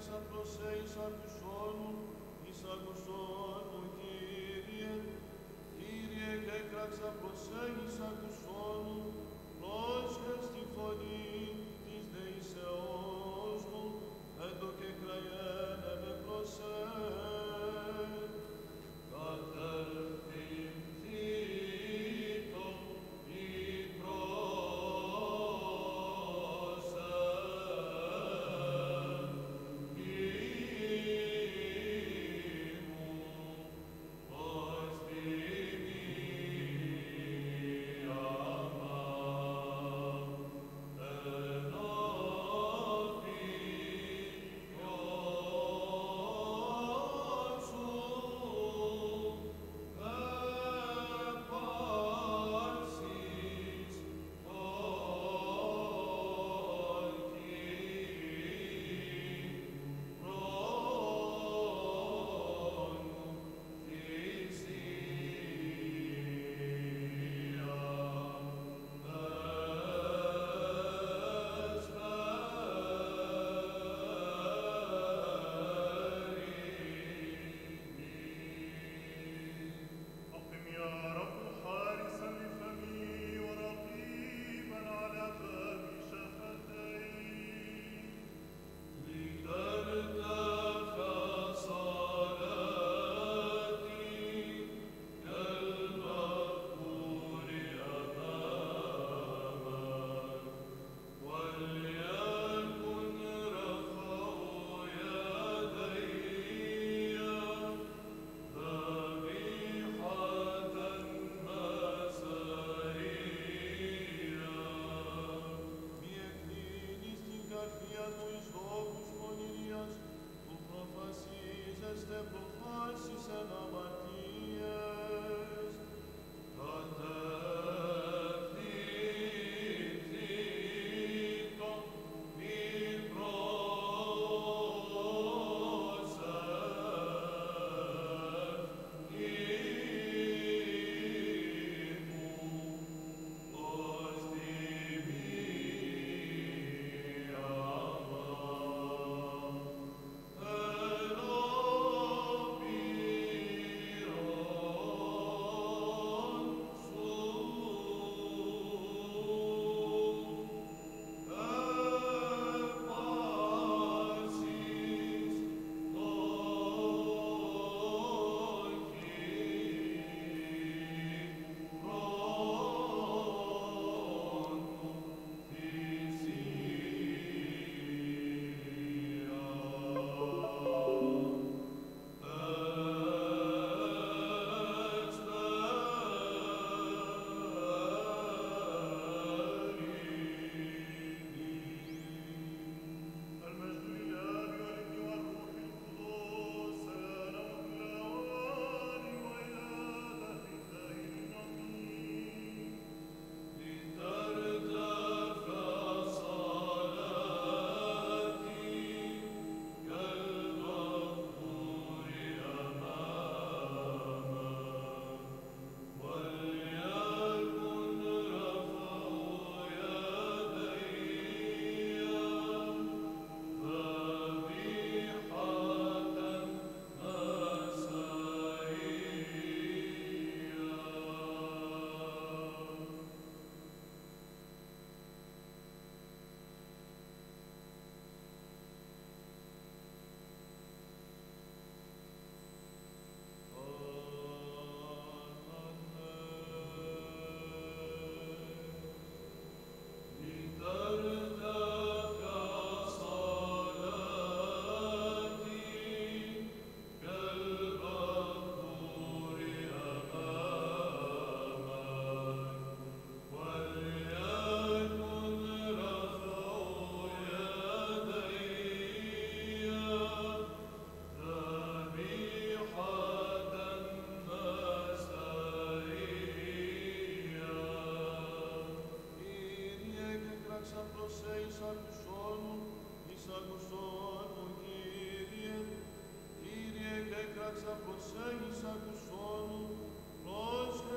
έκραξα προς εις ακουσόνου, εις ακουσόν μου, Κύριε. Κύριε, και έκραξα προς εις ακουσόνου, πρόσχες τη φωνή της δεήσεώς μου, εν το και κραγένε με προς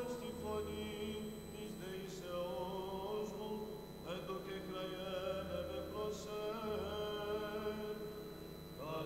κατευθυνθήτω η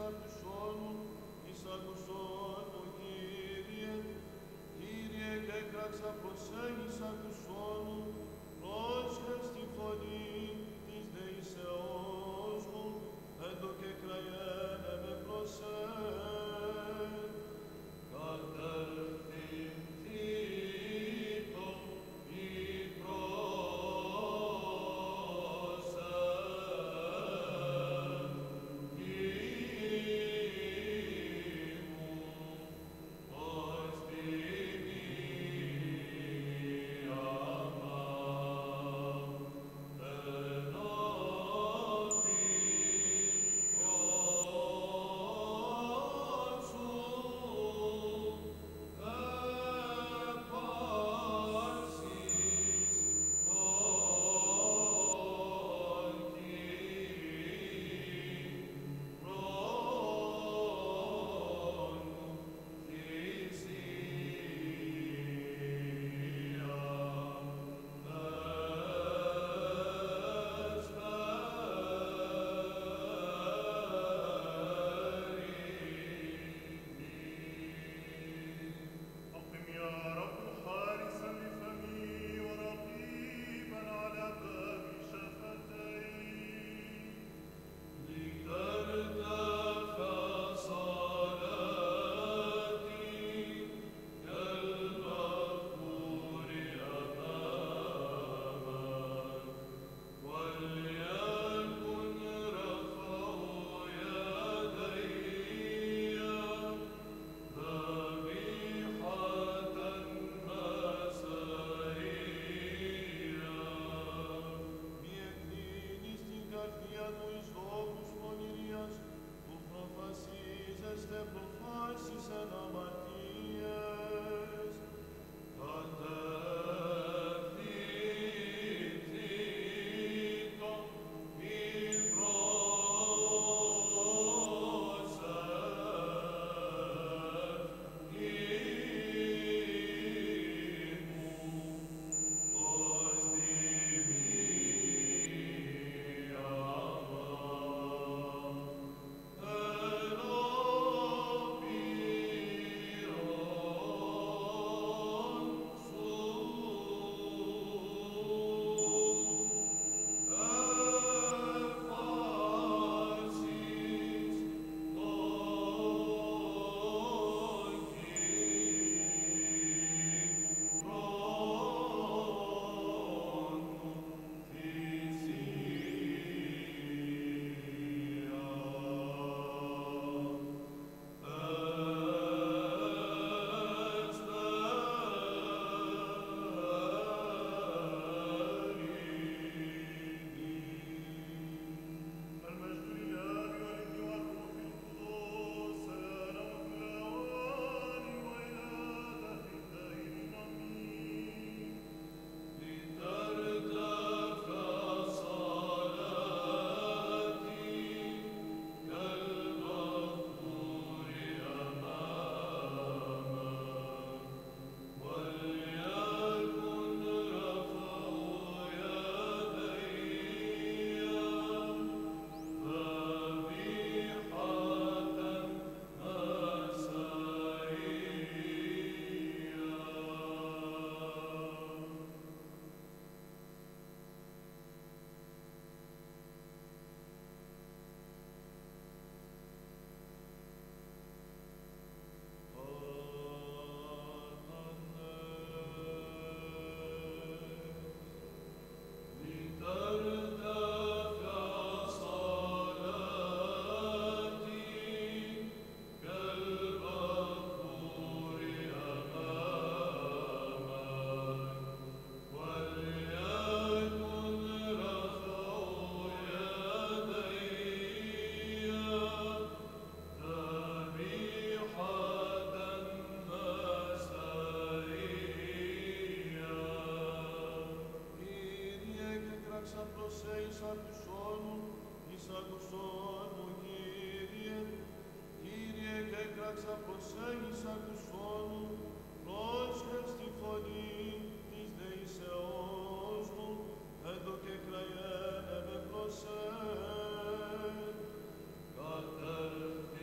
ακουσών, εις ακουσών μου, Κύριε, Κύριε, και έκραξα προς εις ακουσών μου, πρόσχες τη φωνή της δεήσεώς μου, εν το και κραγένε με προς Κατέρθει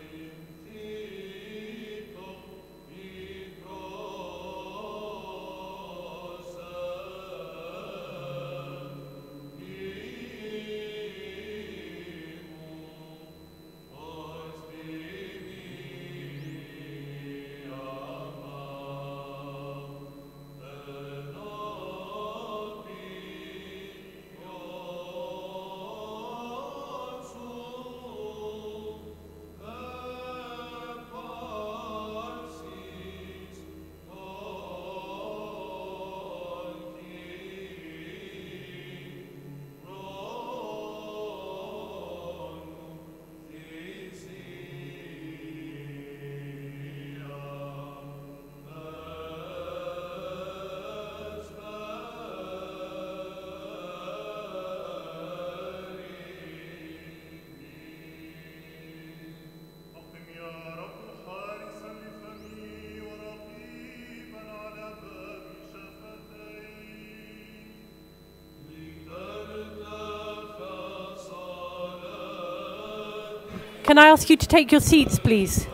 Can I ask you to take your seats, please?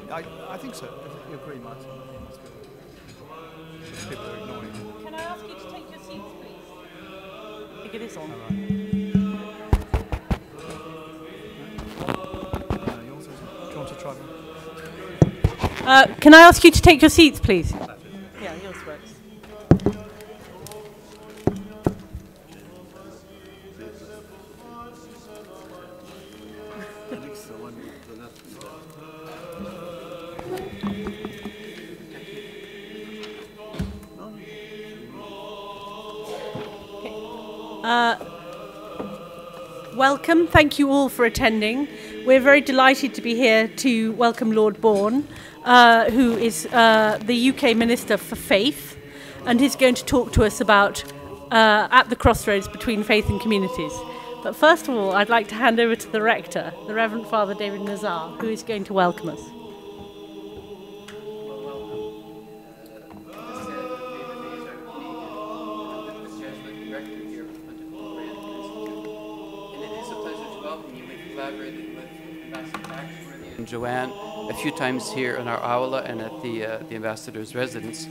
I think so. You agree, Martin? People are ignoring you. Can I ask you to take your seats, please? I think it is on. All right. Yours isn't. Do you want to try one? Can I ask you to take your seats, please? Yeah, yours works. Welcome. Thank you all for attending. We're very delighted to be here to welcome Lord Bourne, who is the UK Minister for Faith, and he's going to talk to us about at the crossroads between faith and communities. But first of all, I'd like to hand over to the Rector, the Reverend Father David Nazar, who is going to welcome us. And Joanne a few times here in our aula and at the ambassador's residence.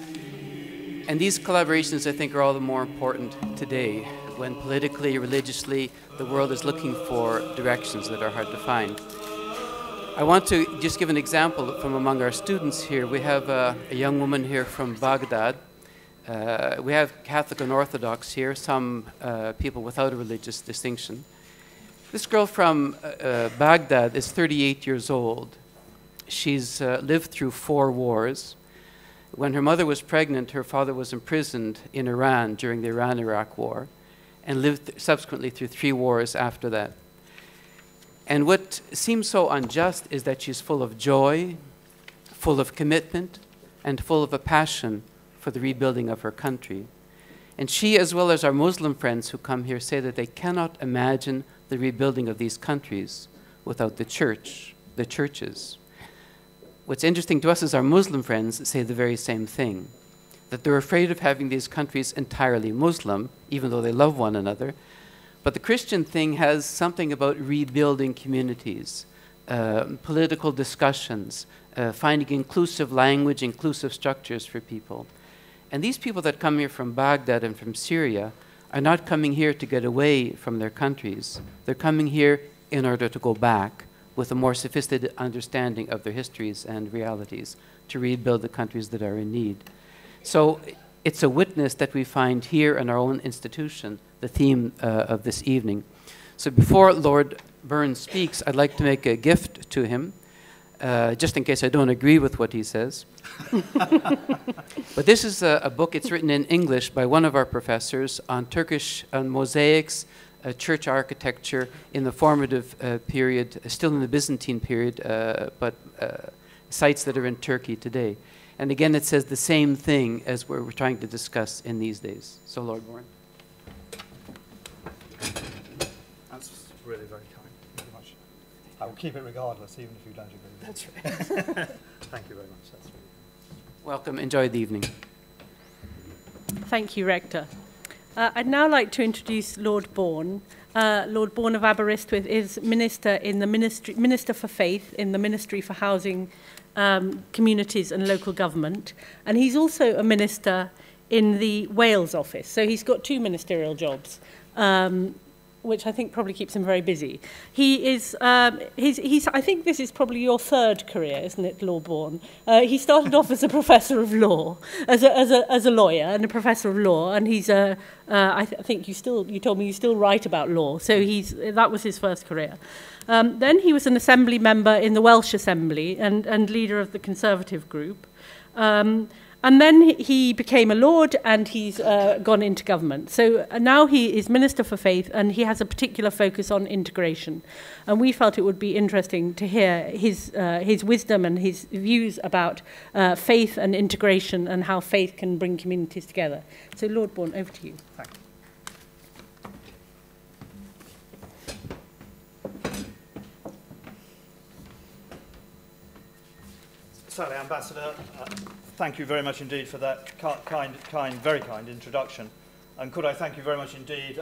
And these collaborations, I think, are all the more important today when politically, religiously, the world is looking for directions that are hard to find. I want to just give an example from among our students here. We have a young woman here from Baghdad. We have Catholic and Orthodox here, some people without a religious distinction. This girl from Baghdad is 38 years old. She's lived through 4 wars. When her mother was pregnant, her father was imprisoned in Iran during the Iran-Iraq War and lived subsequently through 3 wars after that. And what seems so unjust is that she's full of joy, full of commitment, and full of a passion for the rebuilding of her country. And she, as well as our Muslim friends who come here, say that they cannot imagine the rebuilding of these countries without the church, the churches. What's interesting to us is our Muslim friends say the very same thing, that they're afraid of having these countries entirely Muslim, even though they love one another. But the Christian thing has something about rebuilding communities, political discussions, finding inclusive language, inclusive structures for people. And these people that come here from Baghdad and from Syria are not coming here to get away from their countries. They're coming here in order to go back with a more sophisticated understanding of their histories and realities to rebuild the countries that are in need. So it's a witness that we find here in our own institution, the theme of this evening. So before Lord Bourne speaks, I'd like to make a gift to him, just in case I don't agree with what he says. But this is a book. It's written in English by one of our professors on Turkish mosaics, church architecture in the formative period, still in the Byzantine period, but sites that are in Turkey today. And again, it says the same thing as we're trying to discuss in these days. So, Lord Bourne. That's really very kind. Thank you very much. I will keep it regardless, even if you don't agree. That's right. Thank you very much. That's really kind. Welcome. Enjoy the evening. Thank you, Rector. I'd now like to introduce Lord Bourne. Lord Bourne of Aberystwyth is Minister in the Minister for Faith in the Ministry for Housing, Communities and Local Government, and he's also a minister in the Wales office. So he's got 2 ministerial jobs, which I think probably keeps him very busy. He is, I think this is probably your 3rd career, isn't it, Lord Bourne? He started off as a professor of law, as a lawyer and a professor of law, and he's I think you told me you still write about law, so that was his first career. Then he was an assembly member in the Welsh Assembly and leader of the Conservative group. And then he became a lord and he's gone into government. So now he is Minister for Faith and he has a particular focus on integration. And we felt it would be interesting to hear his wisdom and his views about faith and integration and how faith can bring communities together. So Lord Bourne, over to you. Thank you. Sally, Ambassador, thank you very much indeed for that very kind introduction. And could I thank you very much indeed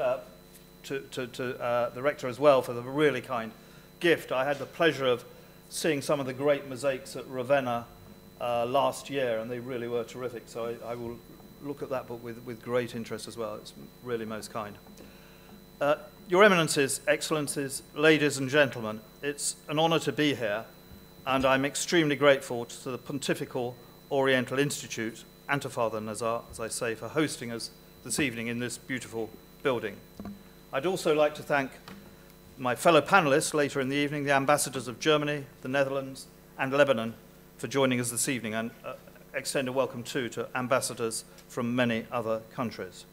to the Rector as well for the really kind gift. I had the pleasure of seeing some of the great mosaics at Ravenna last year, and they really were terrific. So I will look at that book with great interest as well. It's really most kind. Your Eminences, Excellencies, ladies and gentlemen, it's an honor to be here, and I'm extremely grateful to the Pontifical Oriental Institute, Antiphather Nazar, as I say, for hosting us this evening in this beautiful building. I'd also like to thank my fellow panelists later in the evening, the ambassadors of Germany, the Netherlands, and Lebanon for joining us this evening, and extend a welcome too to ambassadors from many other countries.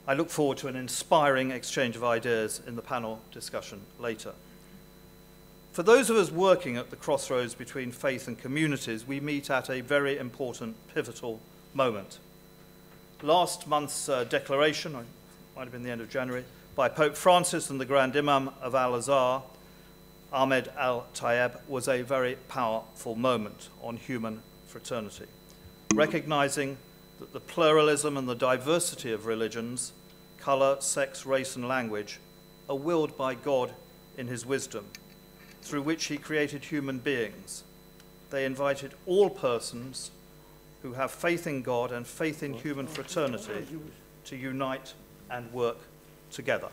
I look forward to an inspiring exchange of ideas in the panel discussion later. For those of us working at the crossroads between faith and communities, we meet at a very important, pivotal moment. Last month's declaration, it might have been the end of January, by Pope Francis and the Grand Imam of Al-Azhar, Ahmed Al-Tayeb, was a very powerful moment on human fraternity, recognizing that the pluralism and the diversity of religions, color, sex, race, and language are willed by God in his wisdom, through which he created human beings. They invited all persons who have faith in God and faith in human fraternity to unite and work together.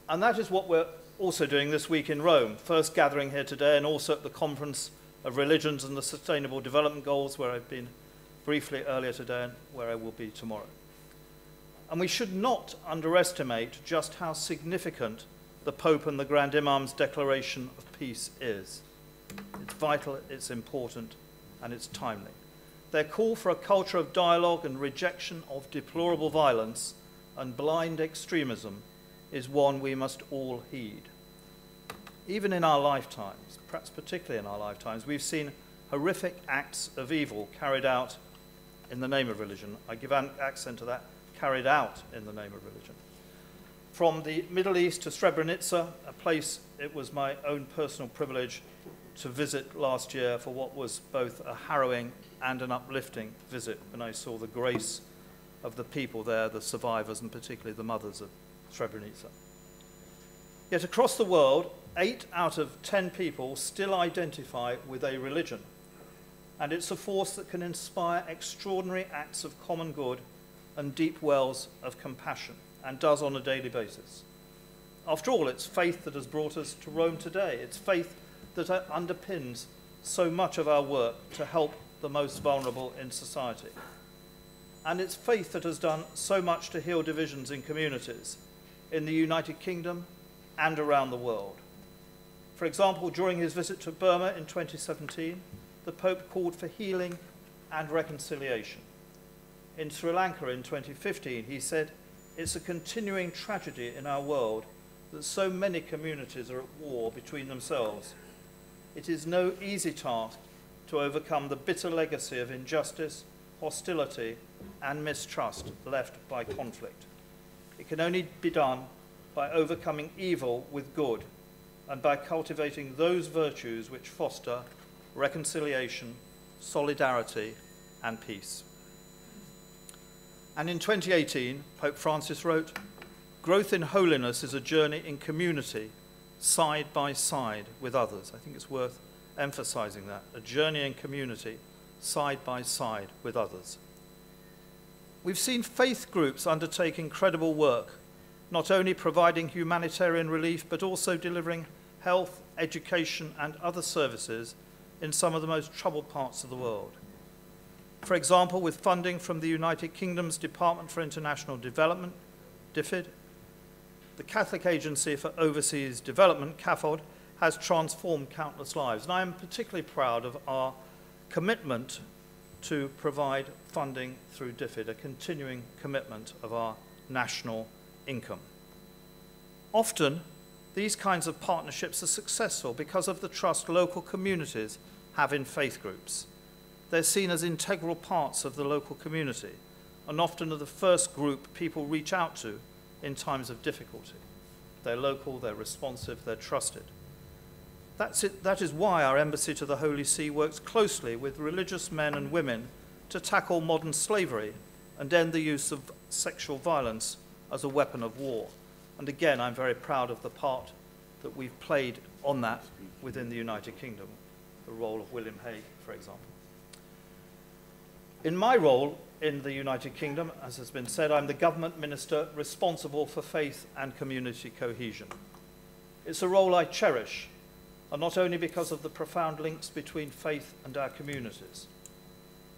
And that is what we're also doing this week in Rome, first gathering here today and also at the Conference of Religions and the Sustainable Development Goals, where I've been briefly earlier today and where I will be tomorrow. And we should not underestimate just how significant the Pope and the Grand Imam's declaration of peace is. It's vital, it's important, and it's timely. Their call for a culture of dialogue and rejection of deplorable violence and blind extremism is one we must all heed. Even in our lifetimes, perhaps particularly in our lifetimes, we've seen horrific acts of evil carried out in the name of religion. I give an accent to that, carried out in the name of religion. From the Middle East to Srebrenica, a place it was my own personal privilege to visit last year for what was both a harrowing and an uplifting visit, when I saw the grace of the people there, the survivors, and particularly the mothers of Srebrenica. Yet across the world, 8 out of 10 people still identify with a religion, and it's a force that can inspire extraordinary acts of common good and deep wells of compassion, and does on a daily basis. After all, it's faith that has brought us to Rome today. It's faith that underpins so much of our work to help the most vulnerable in society. And it's faith that has done so much to heal divisions in communities in the United Kingdom and around the world. For example, during his visit to Burma in 2017, the Pope called for healing and reconciliation. In Sri Lanka in 2015, he said, "It's a continuing tragedy in our world that so many communities are at war between themselves. It is no easy task to overcome the bitter legacy of injustice, hostility, and mistrust left by conflict. It can only be done by overcoming evil with good and by cultivating those virtues which foster reconciliation, solidarity, and peace." And in 2018, Pope Francis wrote, "Growth in holiness is a journey in community, side by side with others." I think it's worth emphasizing that, a journey in community, side by side with others. We've seen faith groups undertake incredible work, not only providing humanitarian relief, but also delivering health, education, and other services in some of the most troubled parts of the world. For example, with funding from the United Kingdom's Department for International Development, DFID, the Catholic Agency for Overseas Development, CAFOD, has transformed countless lives. And I am particularly proud of our commitment to provide funding through DFID, a continuing commitment of our national income. Often, these kinds of partnerships are successful because of the trust local communities have in faith groups. They're seen as integral parts of the local community and often are the first group people reach out to in times of difficulty. They're local, they're responsive, they're trusted. That is why our Embassy to the Holy See works closely with religious men and women to tackle modern slavery and end the use of sexual violence as a weapon of war. And again, I'm very proud of the part that we've played on that within the United Kingdom, the role of William Hague, for example. In my role in the United Kingdom, as has been said, I'm the government minister responsible for faith and community cohesion. It's a role I cherish, and not only because of the profound links between faith and our communities.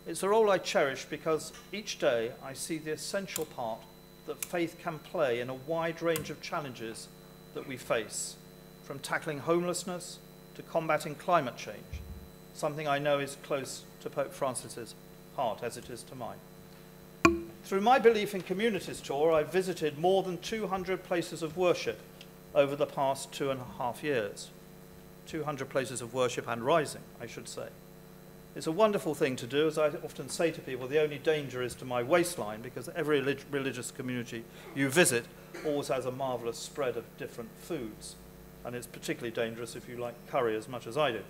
It's a role I cherish because each day I see the essential part that faith can play in a wide range of challenges that we face, from tackling homelessness to combating climate change, something I know is close to Pope Francis's heart, as it is to mine. Through my Belief in Communities tour, I've visited more than 200 places of worship over the past 2.5 years. 200 places of worship and rising, I should say. It's a wonderful thing to do. As I often say to people, the only danger is to my waistline, because every religious community you visit always has a marvellous spread of different foods. And it's particularly dangerous if you like curry as much as I do.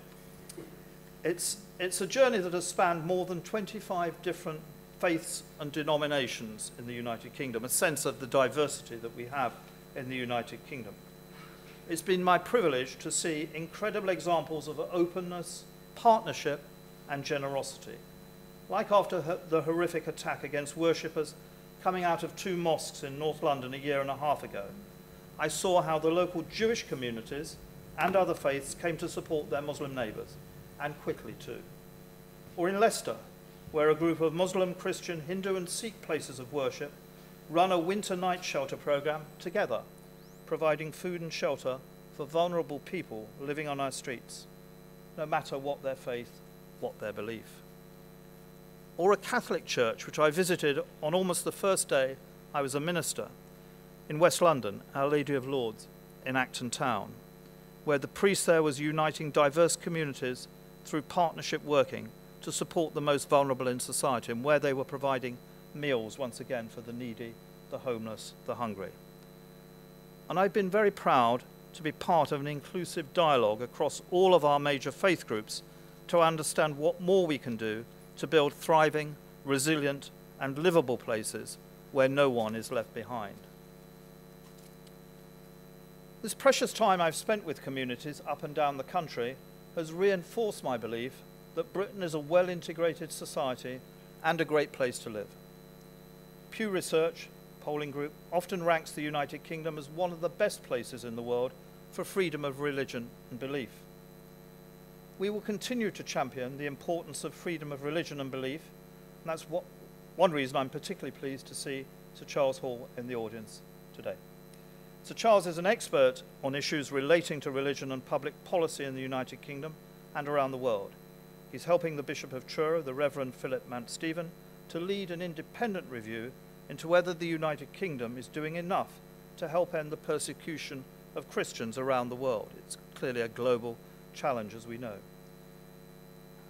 It's a journey that has spanned more than 25 different faiths and denominations in the United Kingdom, a sense of the diversity that we have in the United Kingdom. It's been my privilege to see incredible examples of openness, partnership, and generosity. Like after the horrific attack against worshippers coming out of 2 mosques in North London a 1.5 years ago, I saw how the local Jewish communities and other faiths came to support their Muslim neighbours, and quickly too. Or in Leicester, where a group of Muslim, Christian, Hindu and Sikh places of worship run a winter night shelter programme together, providing food and shelter for vulnerable people living on our streets, no matter what their faith, what their belief. Or a Catholic church which I visited on almost the first day I was a minister in West London, Our Lady of Lourdes in Acton Town, where the priest there was uniting diverse communities through partnership working to support the most vulnerable in society, and where they were providing meals once again for the needy, the homeless, the hungry. And I've been very proud to be part of an inclusive dialogue across all of our major faith groups to understand what more we can do to build thriving, resilient, and livable places where no one is left behind. This precious time I've spent with communities up and down the country has reinforced my belief that Britain is a well-integrated society and a great place to live. Pew Research, polling group, often ranks the United Kingdom as one of the best places in the world for freedom of religion and belief. We will continue to champion the importance of freedom of religion and belief, and that's one reason I'm particularly pleased to see Sir Charles Hall in the audience today. Sir Charles is an expert on issues relating to religion and public policy in the United Kingdom and around the world. He's helping the Bishop of Truro, the Reverend Philip Mount Stephen, to lead an independent review into whether the United Kingdom is doing enough to help end the persecution of Christians around the world. It's clearly a global challenge, as we know.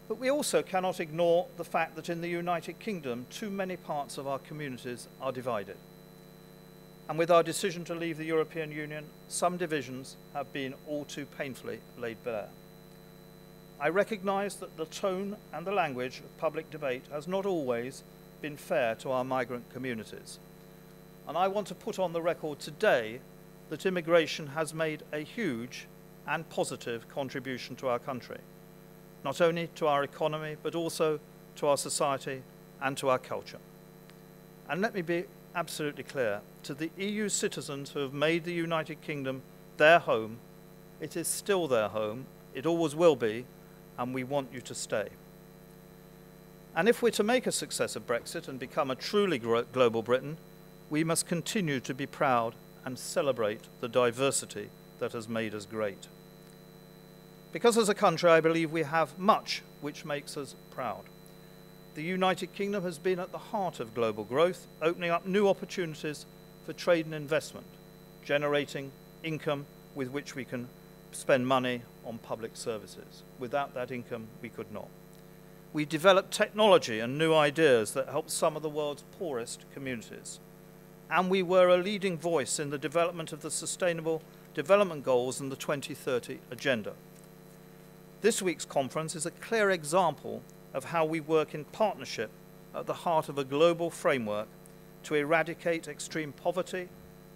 But we also cannot ignore the fact that in the United Kingdom, too many parts of our communities are divided. And with our decision to leave the European Union, some divisions have been all too painfully laid bare. I recognise that the tone and the language of public debate has not always been fair to our migrant communities. And I want to put on the record today that immigration has made a huge and positive contribution to our country, not only to our economy, but also to our society and to our culture. And let me be absolutely clear, to the EU citizens who have made the United Kingdom their home, it is still their home, it always will be, and we want you to stay. And if we're to make a success of Brexit and become a truly global Britain, we must continue to be proud and celebrate the diversity that has made us great. Because as a country, I believe we have much which makes us proud. The United Kingdom has been at the heart of global growth, opening up new opportunities for trade and investment, generating income with which we can spend money on public services. Without that income, we could not. We developed technology and new ideas that helped some of the world's poorest communities. And we were a leading voice in the development of the Sustainable Development Goals and the 2030 Agenda. This week's conference is a clear example of how we work in partnership at the heart of a global framework to eradicate extreme poverty,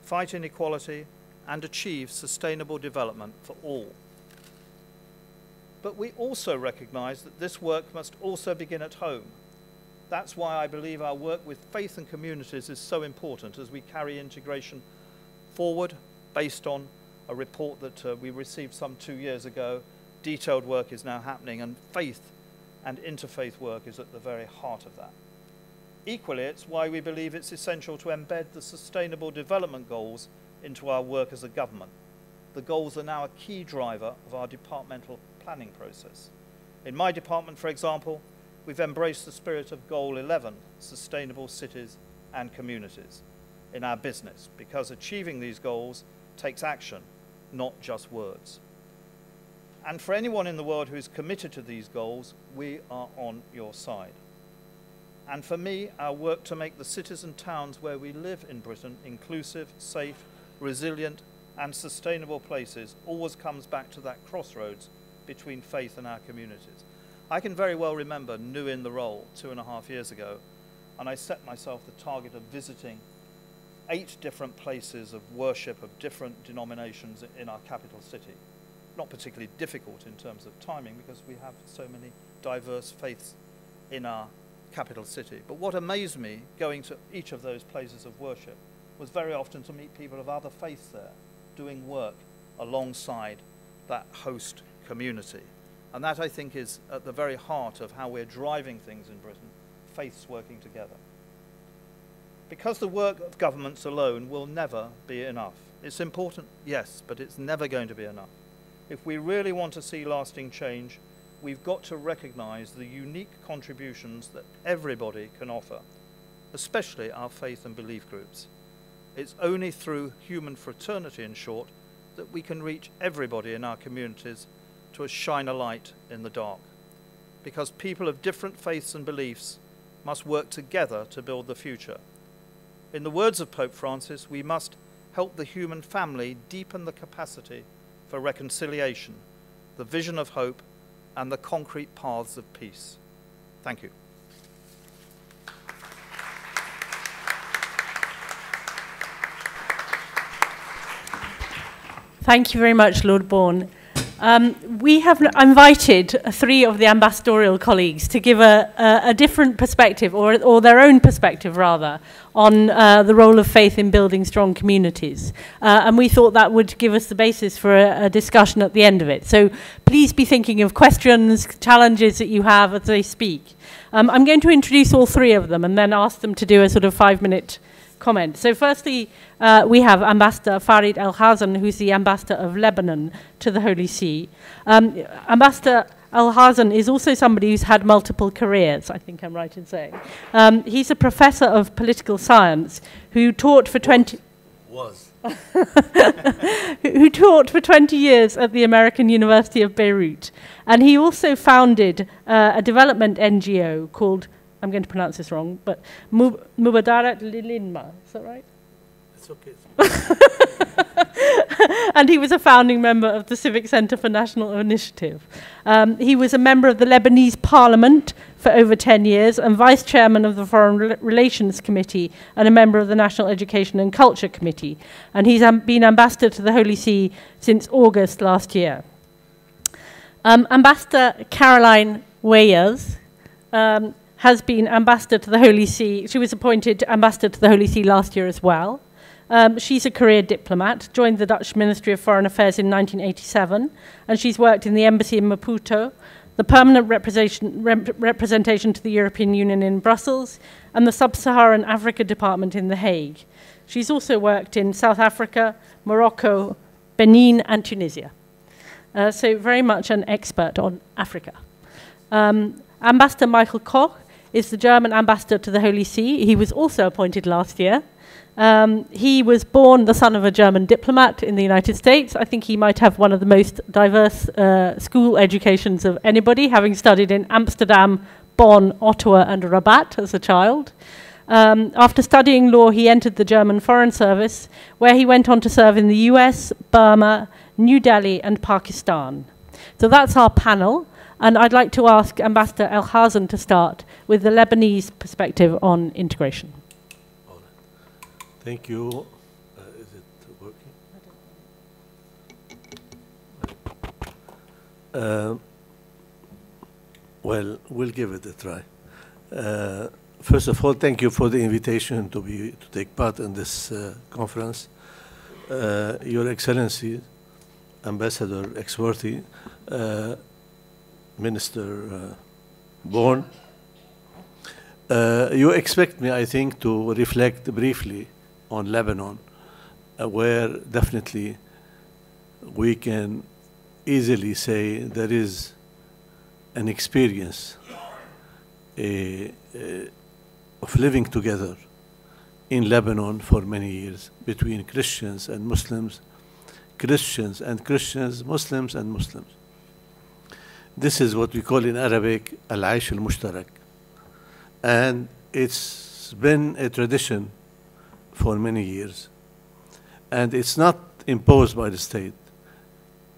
fight inequality, and achieve sustainable development for all. But we also recognise that this work must also begin at home. That's why I believe our work with faith and communities is so important as we carry integration forward based on a report that we received some 2 years ago. Detailed work is now happening, and faith and interfaith work is at the very heart of that. Equally, it's why we believe it's essential to embed the Sustainable Development Goals into our work as a government. The goals are now a key driver of our departmental planning process. In my department, for example, we've embraced the spirit of Goal 11, Sustainable Cities and Communities, in our business, because achieving these goals takes action, not just words. And for anyone in the world who is committed to these goals, we are on your side. And for me, our work to make the cities and towns where we live in Britain inclusive, safe, resilient, and sustainable places always comes back to that crossroads between faith and our communities. I can very well remember, new in the role 2.5 years ago, and I set myself the target of visiting 8 different places of worship of different denominations in our capital city. Not particularly difficult in terms of timing because we have so many diverse faiths in our capital city. But what amazed me going to each of those places of worship was very often to meet people of other faiths there doing work alongside that host community. And that, I think, is at the very heart of how we're driving things in Britain, faiths working together. Because the work of governments alone will never be enough. It's important, yes, but it's never going to be enough. If we really want to see lasting change, we've got to recognise the unique contributions that everybody can offer, especially our faith and belief groups. It's only through human fraternity, in short, that we can reach everybody in our communities to shine a light in the dark. Because people of different faiths and beliefs must work together to build the future. In the words of Pope Francis, we must help the human family deepen the capacity for reconciliation, the vision of hope, and the concrete paths of peace. Thank you. Thank you very much, Lord Bourne. We have invited 3 of the ambassadorial colleagues to give a different perspective, or their own perspective rather, on the role of faith in building strong communities. And we thought that would give us the basis for a discussion at the end of it. So please be thinking of questions, challenges that you have as they speak. I'm going to introduce all 3 of them and then ask them to do a sort of 5-minute comment. So firstly, we have Ambassador Farid El-Hazan, who's the ambassador of Lebanon to the Holy See. Ambassador El-Hazan is also somebody who's had multiple careers, I think I'm right in saying. He's a professor of political science who taught for 20... who taught for 20 years at the American University of Beirut. And he also founded a development NGO called, I'm going to pronounce this wrong, but Mubadarat Lilinma, is that right? It's okay. And he was a founding member of the Civic Centre for National Initiative. He was a member of the Lebanese Parliament for over 10 years and vice chairman of the Foreign Relations Committee and a member of the National Education and Culture Committee. And he's been ambassador to the Holy See since August last year. Ambassador Caroline Weyers has been ambassador to the Holy See. She was appointed ambassador to the Holy See last year as well. She's a career diplomat, joined the Dutch Ministry of Foreign Affairs in 1987, and she's worked in the embassy in Maputo, the permanent representation to the European Union in Brussels, and the Sub-Saharan Africa Department in The Hague. She's also worked in South Africa, Morocco, Benin, and Tunisia. So very much an expert on Africa. Ambassador Michael Koch is the German ambassador to the Holy See. He was also appointed last year. He was born the son of a German diplomat in the United States. I think he might have one of the most diverse school educations of anybody, having studied in Amsterdam, Bonn, Ottawa, and Rabat as a child. After studying law, he entered the German Foreign Service, where he went on to serve in the US, Burma, New Delhi, and Pakistan. So that's our panel. And I'd like to ask Ambassador El-Hazan to start with the Lebanese perspective on integration. Thank you. Is it working? Well, we'll give it a try. First of all, thank you for the invitation to take part in this conference. Your Excellency, Ambassador Exworthy, Minister Bourne, you expect me, I think, to reflect briefly on Lebanon, where definitely we can easily say there is an experience of living together in Lebanon for many years between Christians and Muslims, Christians and Christians, Muslims and Muslims. This is what we call in Arabic al-Aish al-Mushtarak. And it's been a tradition for many years. And it's not imposed by the state.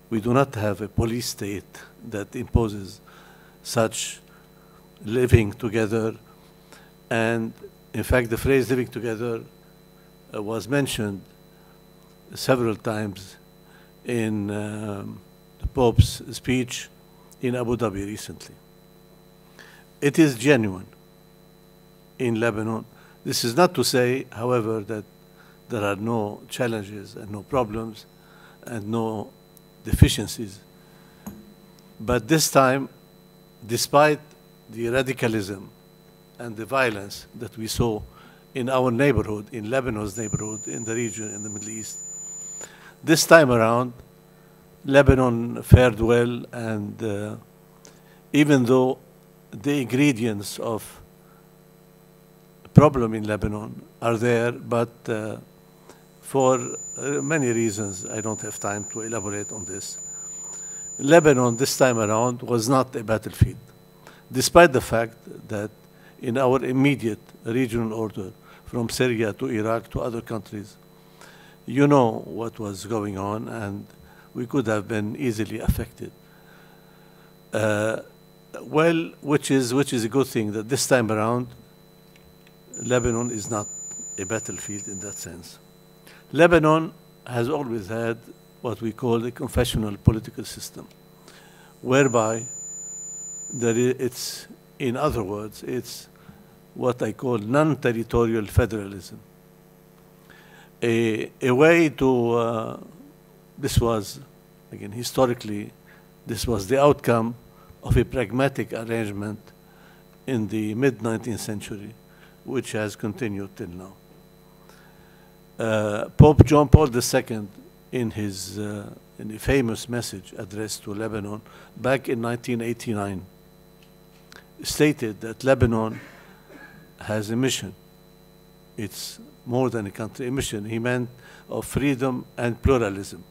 We do not have a police state that imposes such living together. And in fact, the phrase living together was mentioned several times in the Pope's speech in Abu Dhabi recently. It is genuine in Lebanon. This is not to say, however, that there are no challenges and no problems and no deficiencies. But this time, despite the radicalism and the violence that we saw in our neighborhood, in Lebanon's neighborhood, in the region, in the Middle East, this time around, Lebanon fared well, and even though the ingredients of problem in Lebanon are there, but for many reasons, I don't have time to elaborate on this. Lebanon this time around was not a battlefield, despite the fact that in our immediate regional order, from Syria to Iraq to other countries, you know what was going on, and we could have been easily affected. Well, which is a good thing that this time around, Lebanon is not a battlefield in that sense. Lebanon has always had what we call a confessional political system, whereby it's, in other words, it's what I call non-territorial federalism. A way to, this was, again, historically, this was the outcome of a pragmatic arrangement in the mid-19th century, which has continued till now. Pope John Paul II, in his in a famous message addressed to Lebanon back in 1989, stated that Lebanon has a mission. It's more than a country, a mission. He meant of freedom and pluralism.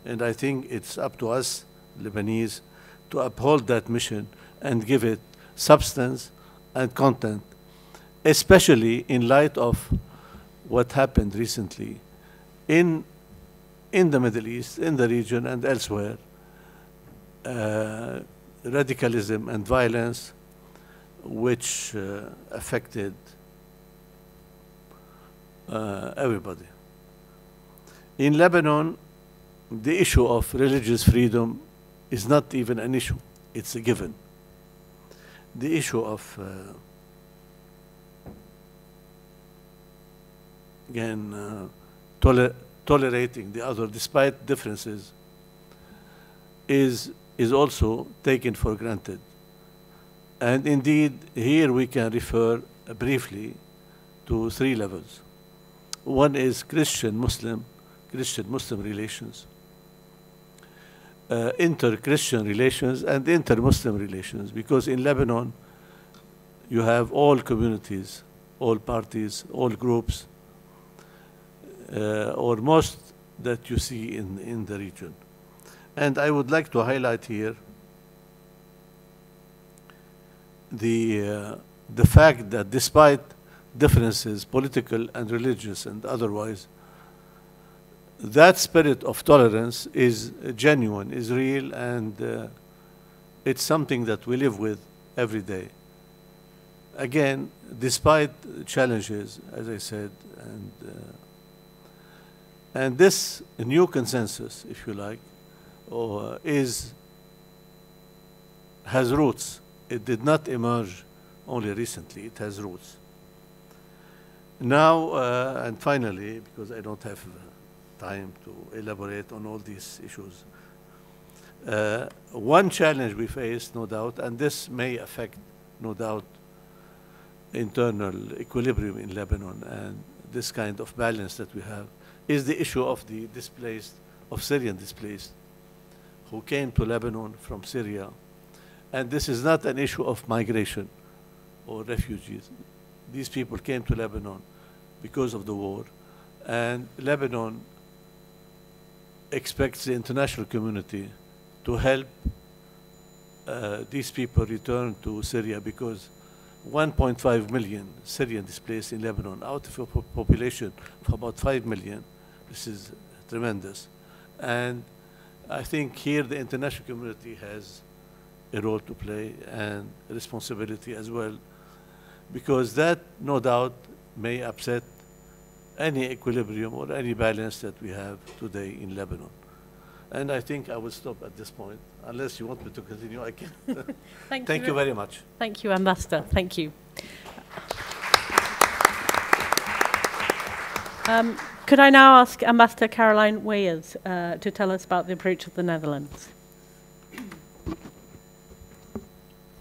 And I think it's up to us, Lebanese, to uphold that mission and give it substance and content, especially in light of what happened recently in the Middle East, in the region and elsewhere, radicalism and violence, which affected everybody. In Lebanon, the issue of religious freedom is not even an issue, it's a given. The issue of tolerating the other despite differences is also taken for granted. And indeed, here we can refer briefly to three levels. One is Christian-Muslim relations, inter-Christian relations, and inter-Muslim relations, because in Lebanon, you have all communities, all parties, all groups, or most that you see in the region. And I would like to highlight here the fact that despite differences, political and religious and otherwise, that spirit of tolerance is genuine, is real, and it's something that we live with every day. Again, despite challenges, as I said, and this new consensus, if you like, is has roots. It did not emerge only recently. It has roots. Now, and finally, because I don't have time to elaborate on all these issues, one challenge we face, no doubt, and this may affect, no doubt, internal equilibrium in Lebanon and this kind of balance that we have, is the issue of the displaced, of Syrian displaced, who came to Lebanon from Syria. And this is not an issue of migration or refugees. These people came to Lebanon because of the war, and Lebanon expects the international community to help these people return to Syria, because 1.5 million Syrian displaced in Lebanon out of a population of about 5 million. This is tremendous. And I think here the international community has a role to play and a responsibility as well, because that, no doubt, may upset any equilibrium or any balance that we have today in Lebanon. And I think I will stop at this point. Unless you want me to continue, I can. Thank you very much. Thank you, Ambassador. Thank you. Could I now ask Ambassador Caroline Weyers to tell us about the approach of the Netherlands?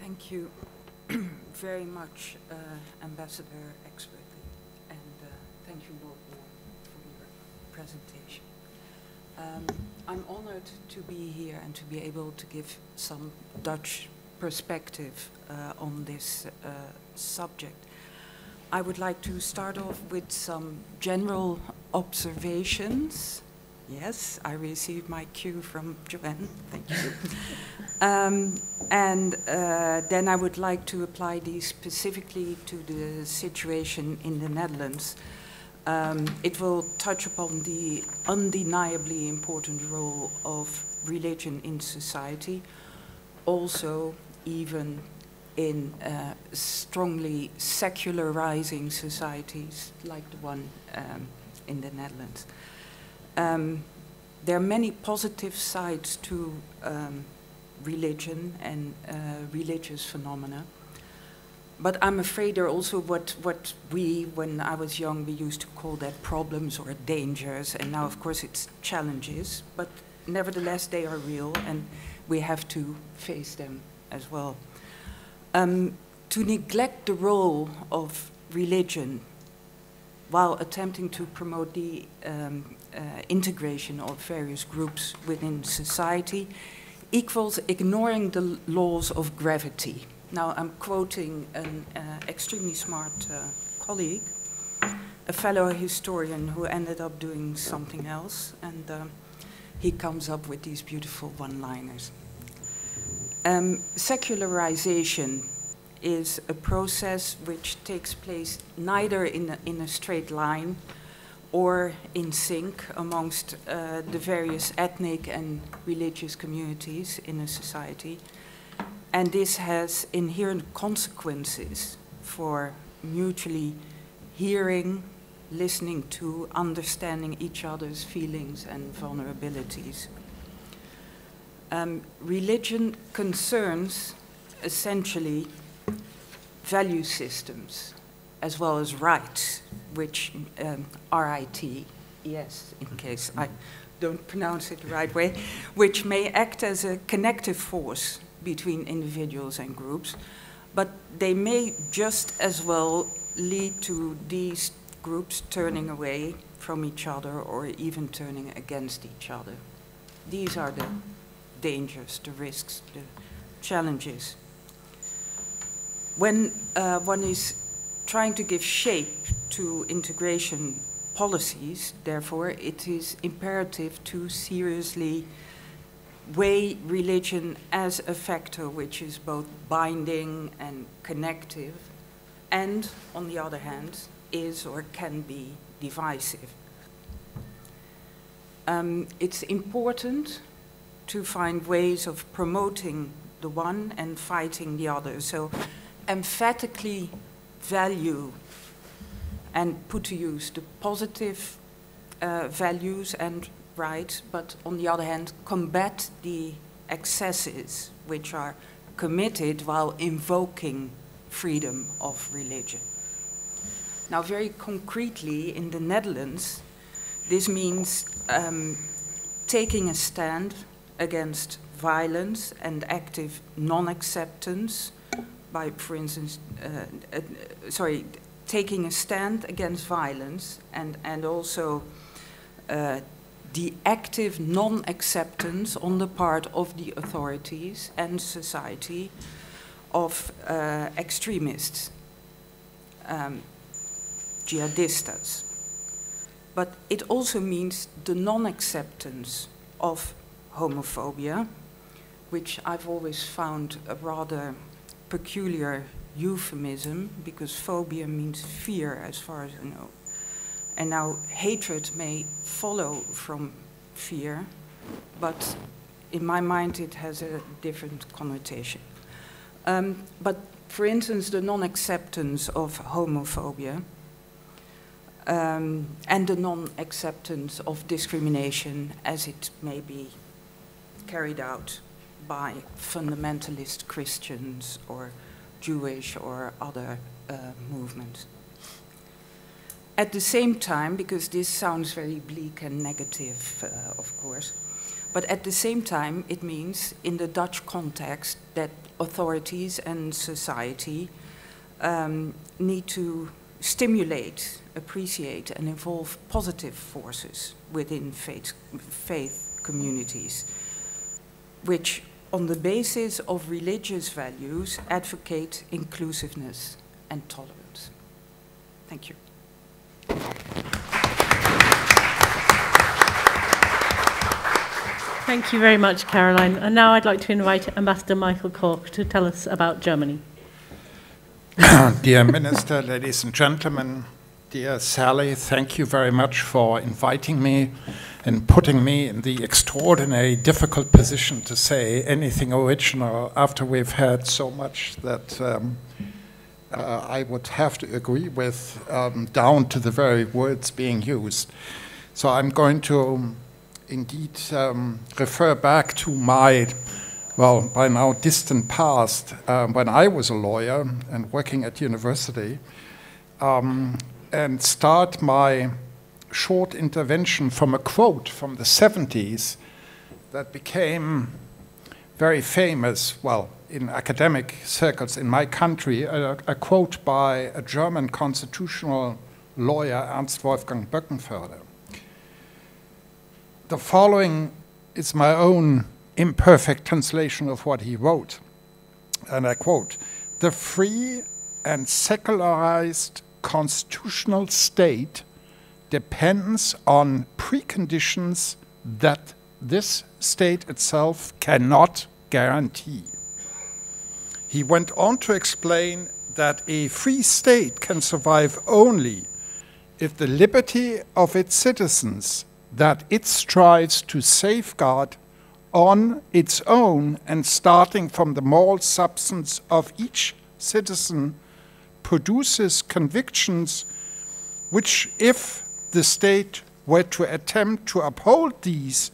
Thank you very much, Ambassador Expertly, and thank you, Lord Bourne, for your presentation. I'm honored to be here and to be able to give some Dutch perspective on this subject. I would like to start off with some general observations. Yes, I received my cue from Joanne, thank you. Then I would like to apply these specifically to the situation in the Netherlands. It will touch upon the undeniably important role of religion in society, also even in strongly secularizing societies like the one in the Netherlands. There are many positive sides to religion and religious phenomena. But I'm afraid there are also what we, when I was young, we used to call that problems or dangers, and now of course it's challenges, but nevertheless they are real and we have to face them as well. To neglect the role of religion while attempting to promote the integration of various groups within society equals ignoring the laws of gravity. Now, I'm quoting an extremely smart colleague, a fellow historian who ended up doing something else, and he comes up with these beautiful one-liners. Secularization is a process which takes place neither in a straight line or in sync amongst the various ethnic and religious communities in a society. And this has inherent consequences for mutually hearing, listening to, understanding each other's feelings and vulnerabilities. Religion concerns essentially value systems as well as rights, which R-I-T-E-S, in case I don't pronounce it the right way, which may act as a connective force between individuals and groups, but they may just as well lead to these groups turning away from each other or even turning against each other. These are the dangers, the risks, the challenges. When one is trying to give shape to integration policies, therefore, it is imperative to seriously weigh religion as a factor which is both binding and connective, and, on the other hand, is or can be divisive. It's important to find ways of promoting the one and fighting the other. So emphatically value and put to use the positive values and rights, but on the other hand, combat the excesses which are committed while invoking freedom of religion. Now, very concretely, in the Netherlands, this means taking a stand against violence and active non-acceptance by, for instance, taking a stand against violence and also the active non-acceptance on the part of the authorities and society of extremists, jihadistas. But it also means the non-acceptance of homophobia, which I've always found a rather peculiar euphemism, because phobia means fear, as far as I know. And now hatred may follow from fear, but in my mind it has a different connotation. But for instance, the non-acceptance of homophobia and the non-acceptance of discrimination as it may be carried out by fundamentalist Christians or Jewish or other movements. At the same time, because this sounds very bleak and negative, of course, but at the same time it means in the Dutch context that authorities and society need to stimulate, appreciate and involve positive forces within faith communities, which on the basis of religious values advocate inclusiveness and tolerance. Thank you. Thank you very much, Caroline. And now I'd like to invite Ambassador Michael Cork to tell us about Germany. Dear Minister, ladies and gentlemen, dear Sally, thank you very much for inviting me and putting me in the extraordinary difficult position to say anything original after we've had so much that I would have to agree with, down to the very words being used. So I'm going to indeed refer back to my, well, by now distant past, when I was a lawyer and working at university, and start my short intervention from a quote from the 70s that became very famous, well, in academic circles in my country, a quote by a German constitutional lawyer, Ernst Wolfgang Böckenförde. The following is my own imperfect translation of what he wrote, and I quote, "The free and secularized constitutional state depends on preconditions that this state itself cannot guarantee." He went on to explain that a free state can survive only if the liberty of its citizens that it strives to safeguard on its own and starting from the moral substance of each citizen produces convictions which, if the state were to attempt to uphold these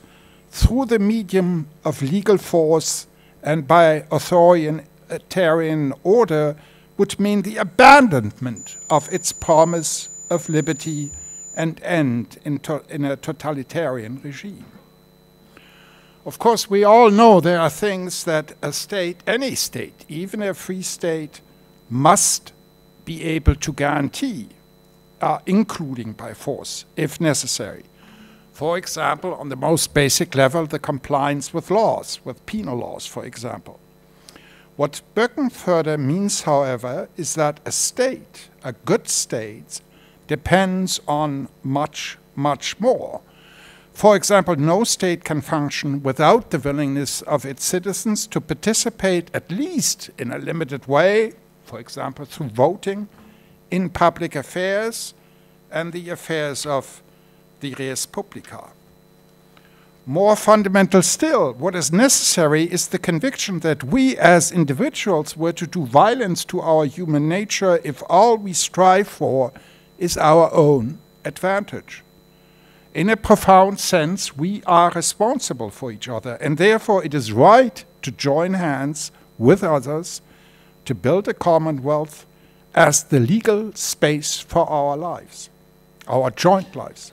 through the medium of legal force and by authoritarian order, would mean the abandonment of its promise of liberty and end in a totalitarian regime. Of course, we all know there are things that a state, any state, even a free state, must be able to guarantee, including by force, if necessary. For example, on the most basic level, the compliance with laws, with penal laws, for example. What Böckenförde means, however, is that a state, a good state, depends on much, much more. For example, no state can function without the willingness of its citizens to participate, at least in a limited way, for example, through voting, in public affairs and the affairs of the res publica. More fundamental still, what is necessary is the conviction that we as individuals were to do violence to our human nature if all we strive for is our own advantage. In a profound sense, we are responsible for each other, and therefore it is right to join hands with others to build a commonwealth as the legal space for our lives, our joint lives.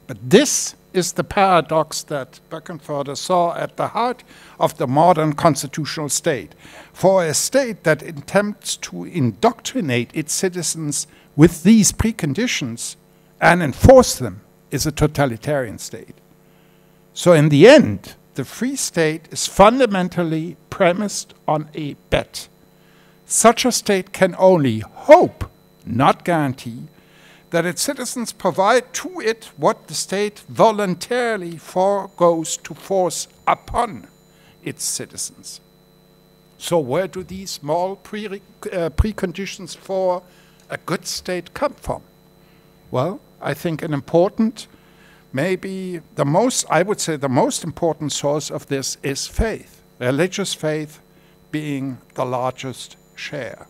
But this is the paradox that Böckenförde saw at the heart of the modern constitutional state. For a state that attempts to indoctrinate its citizens with these preconditions and enforce them is a totalitarian state. So in the end, the free state is fundamentally premised on a bet. Such a state can only hope, not guarantee, that its citizens provide to it what the state voluntarily forgoes to force upon its citizens. So where do these small preconditions for a good state come from? Well, I think an important, maybe the most, I would say the most important source of this is faith, religious faith being the largest share.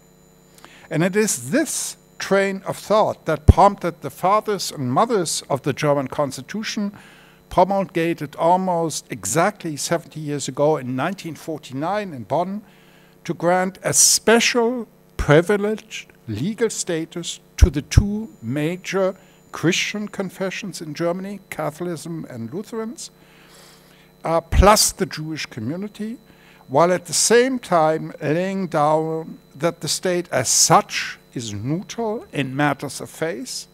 And it is this train of thought that prompted the fathers and mothers of the German Constitution, promulgated almost exactly 70 years ago in 1949 in Bonn, to grant a special privileged legal status to the two major Christian confessions in Germany, Catholicism and Lutherans, plus the Jewish community, while at the same time laying down that the state as such is neutral in matters of faith,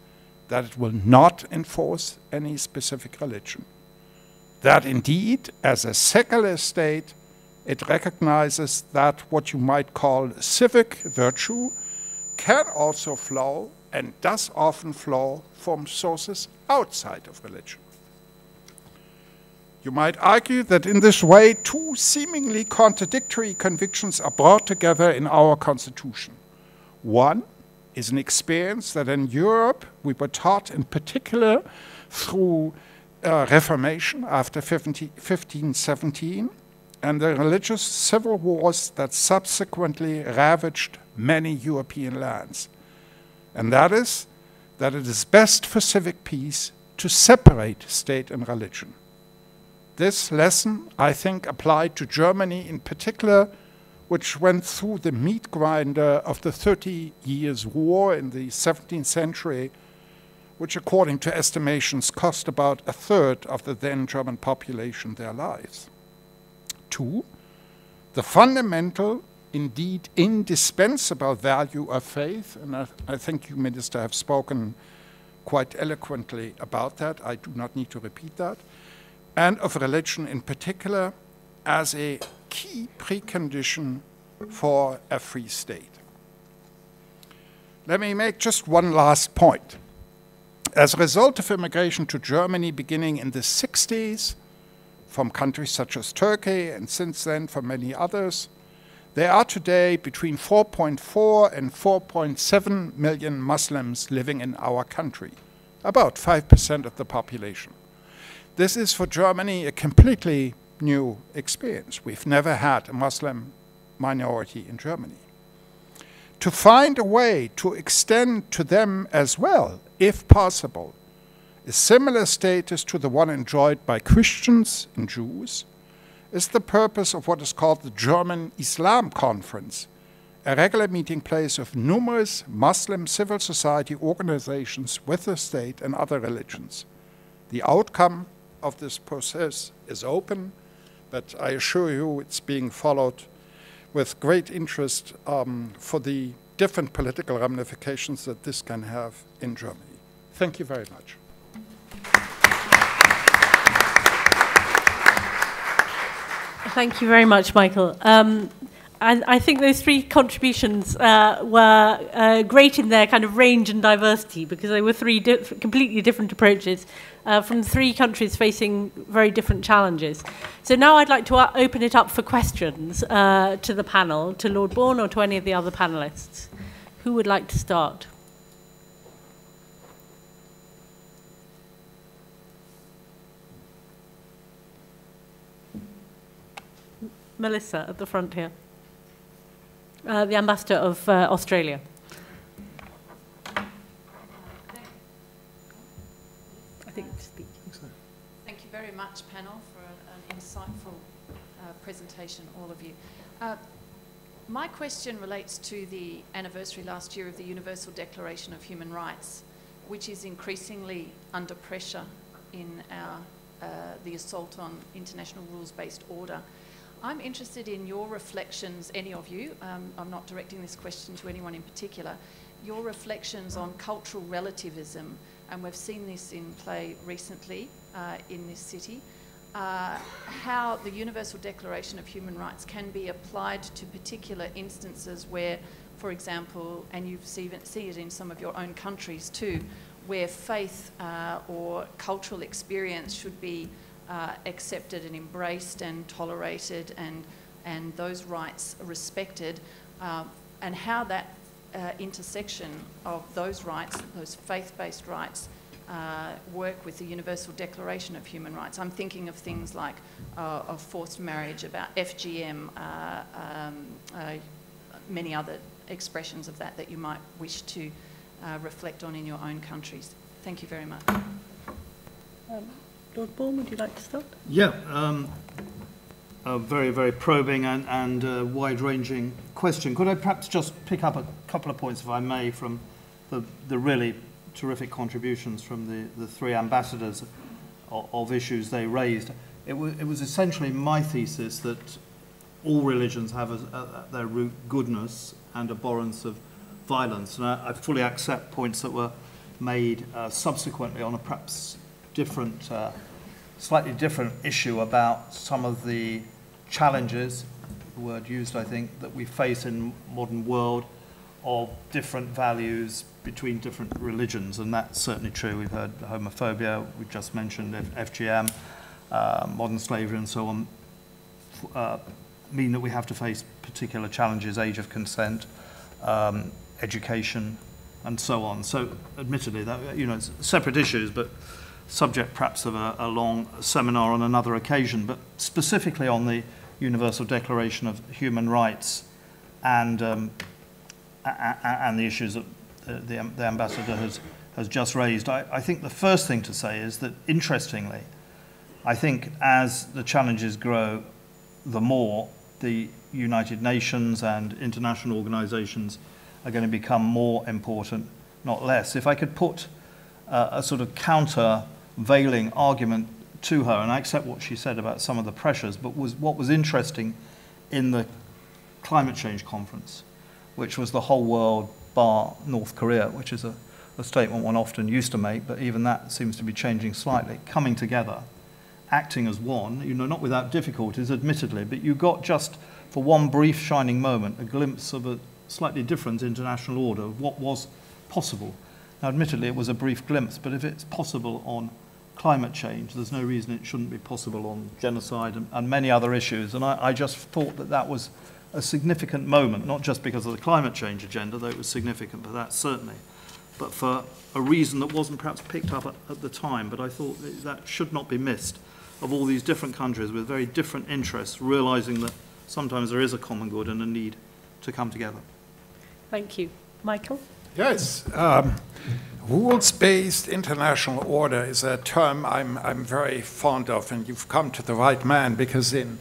that it will not enforce any specific religion. That indeed, as a secular state, it recognizes that what you might call civic virtue can also flow, and does often flow, from sources outside of religion. You might argue that in this way, two seemingly contradictory convictions are brought together in our Constitution. One is an experience that in Europe we were taught in particular through Reformation after 1517 and the religious civil wars that subsequently ravaged many European lands. And that is that it is best for civic peace to separate state and religion. This lesson, I think, applied to Germany in particular, which went through the meat grinder of the 30 Years' War in the 17th century, which according to estimations cost about a third of the then German population their lives. Two, the fundamental, indeed indispensable value of faith, and I think you, Minister, have spoken quite eloquently about that. I do not need to repeat that. And of religion in particular as a key precondition for a free state. Let me make just one last point. As a result of immigration to Germany beginning in the 60s, from countries such as Turkey, and since then from many others, there are today between 4.4 and 4.7 million Muslims living in our country, about 5% of the population. This is for Germany a completely new experience. We've never had a Muslim minority in Germany. To find a way to extend to them as well, if possible, a similar status to the one enjoyed by Christians and Jews, is the purpose of what is called the German Islam Conference, a regular meeting place of numerous Muslim civil society organizations with the state and other religions. The outcome of this process is open, but I assure you it's being followed with great interest for the different political ramifications that this can have in Germany. Thank you very much. Thank you very much, Michael. And I think those three contributions were great in their kind of range and diversity, because they were three completely different approaches from three countries facing very different challenges. So now I'd like to open it up for questions to the panel, to Lord Bourne or to any of the other panelists. Who would like to start? Melissa at the front here. The Ambassador of Australia. I think speak. Thank you very much, panel, for an insightful presentation, all of you. My question relates to the anniversary last year of the Universal Declaration of Human Rights, which is increasingly under pressure in the assault on international rules-based order. I'm interested in your reflections, any of you, I'm not directing this question to anyone in particular, your reflections on cultural relativism, and we've seen this in play recently in this city, how the Universal Declaration of Human Rights can be applied to particular instances where, for example, and you see it in some of your own countries too, where faith or cultural experience should be accepted and embraced and tolerated and those rights respected, and how that intersection of those rights, those faith-based rights, work with the Universal Declaration of Human Rights. I'm thinking of things like of forced marriage, about FGM, many other expressions of that you might wish to reflect on in your own countries. Thank you very much. Lord Bourne, would you like to start? Yeah, a very, very probing and wide-ranging question. Could I perhaps just pick up a couple of points, if I may, from the really terrific contributions from the three ambassadors of issues they raised? It was essentially my thesis that all religions have at their root goodness and abhorrence of violence. And I fully accept points that were made subsequently on a perhaps different, slightly different issue about some of the challenges, the word used I think, that we face in modern world of different values between different religions, and that's certainly true. We've heard homophobia, we just mentioned FGM, modern slavery and so on, mean that we have to face particular challenges, age of consent, education, and so on. So admittedly, that, you know, it's separate issues, but subject perhaps of a long seminar on another occasion. But specifically on the Universal Declaration of Human Rights and the issues that the ambassador has just raised, I think the first thing to say is that, interestingly, I think as the challenges grow, the more the United Nations and international organizations are going to become more important, not less. If I could put a sort of countervailing argument to her, and I accept what she said about some of the pressures, but what was interesting in the climate change conference, which was the whole world bar North Korea, which is a statement one often used to make, but even that seems to be changing slightly, coming together, acting as one, you know, not without difficulties, admittedly, but you got just for one brief shining moment a glimpse of a slightly different international order of what was possible. Now, admittedly, it was a brief glimpse, but if it's possible on climate change, there's no reason it shouldn't be possible on genocide and many other issues. And I just thought that that was a significant moment, not just because of the climate change agenda, though it was significant for that certainly, but for a reason that wasn't perhaps picked up at the time. But I thought that should not be missed, of all these different countries with very different interests, realizing that sometimes there is a common good and a need to come together. Thank you. Michael? Yes. Rules-based international order is a term I'm very fond of, and you've come to the right man, because in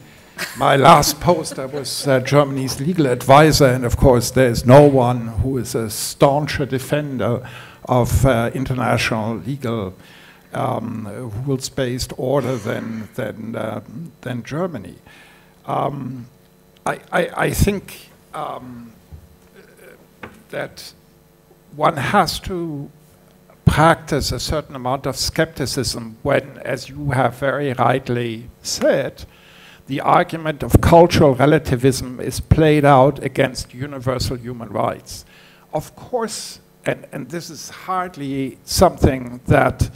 my last post I was Germany's legal advisor, and of course there's no one who is a stauncher defender of international legal rules-based order than Germany. I think that one has to practice a certain amount of skepticism when, as you have very rightly said, the argument of cultural relativism is played out against universal human rights. Of course, and this is hardly something that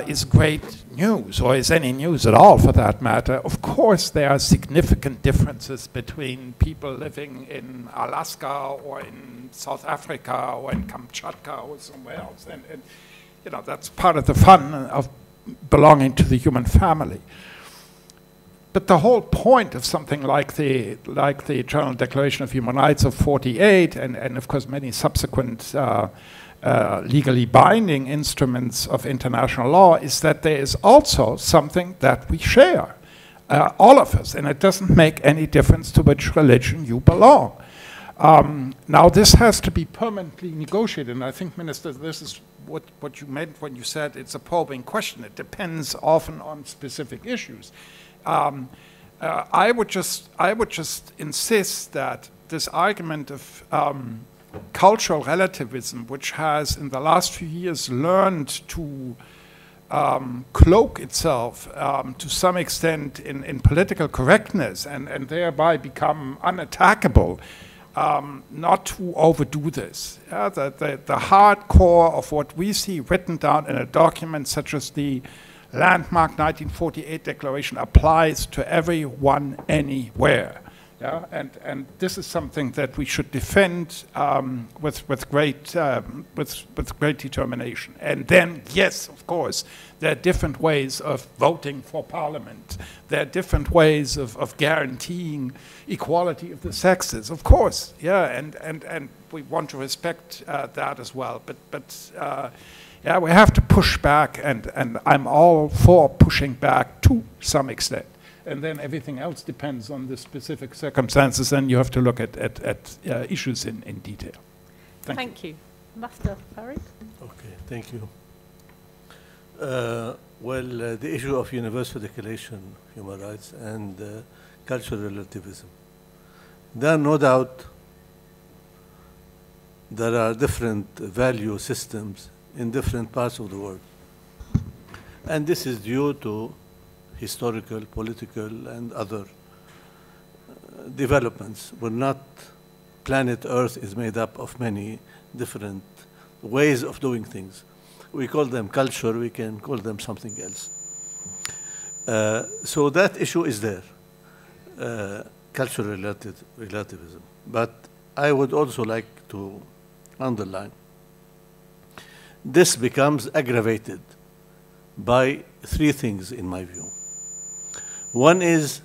is great news, or is any news at all for that matter. Of course, there are significant differences between people living in Alaska or in South Africa or in Kamchatka or somewhere else. And you know, that's part of the fun of belonging to the human family. But the whole point of something like the General Declaration of Human Rights of '48, and of course many subsequent legally binding instruments of international law, is that there is also something that we share. all of us, and it doesn't make any difference to which religion you belong. Now, this has to be permanently negotiated, and I think, Minister, this is what you meant when you said it's a probing question. It depends often on specific issues. I would just insist that this argument of cultural relativism, which has in the last few years learned to cloak itself to some extent in political correctness and thereby become unattackable, not to overdo this. The hard core of what we see written down in a document such as the landmark 1948 declaration applies to everyone anywhere. Yeah? And this is something that we should defend with great determination. And then, yes, of course, there are different ways of voting for parliament. There are different ways of guaranteeing equality of the sexes, of course. Yeah, and we want to respect that as well. But yeah, we have to push back, and I'm all for pushing back to some extent. And then everything else depends on the specific circumstances, and you have to look at issues in detail. Thank you. Master Farid? Okay, thank you. The issue of Universal Declaration of Human Rights and cultural relativism. There are no doubt there are different value systems in different parts of the world. And this is due to historical, political, and other developments. We're not, planet Earth is made up of many different ways of doing things. We call them culture, we can call them something else. So that issue is there, cultural relativism. But I would also like to underline, this becomes aggravated by three things in my view. One is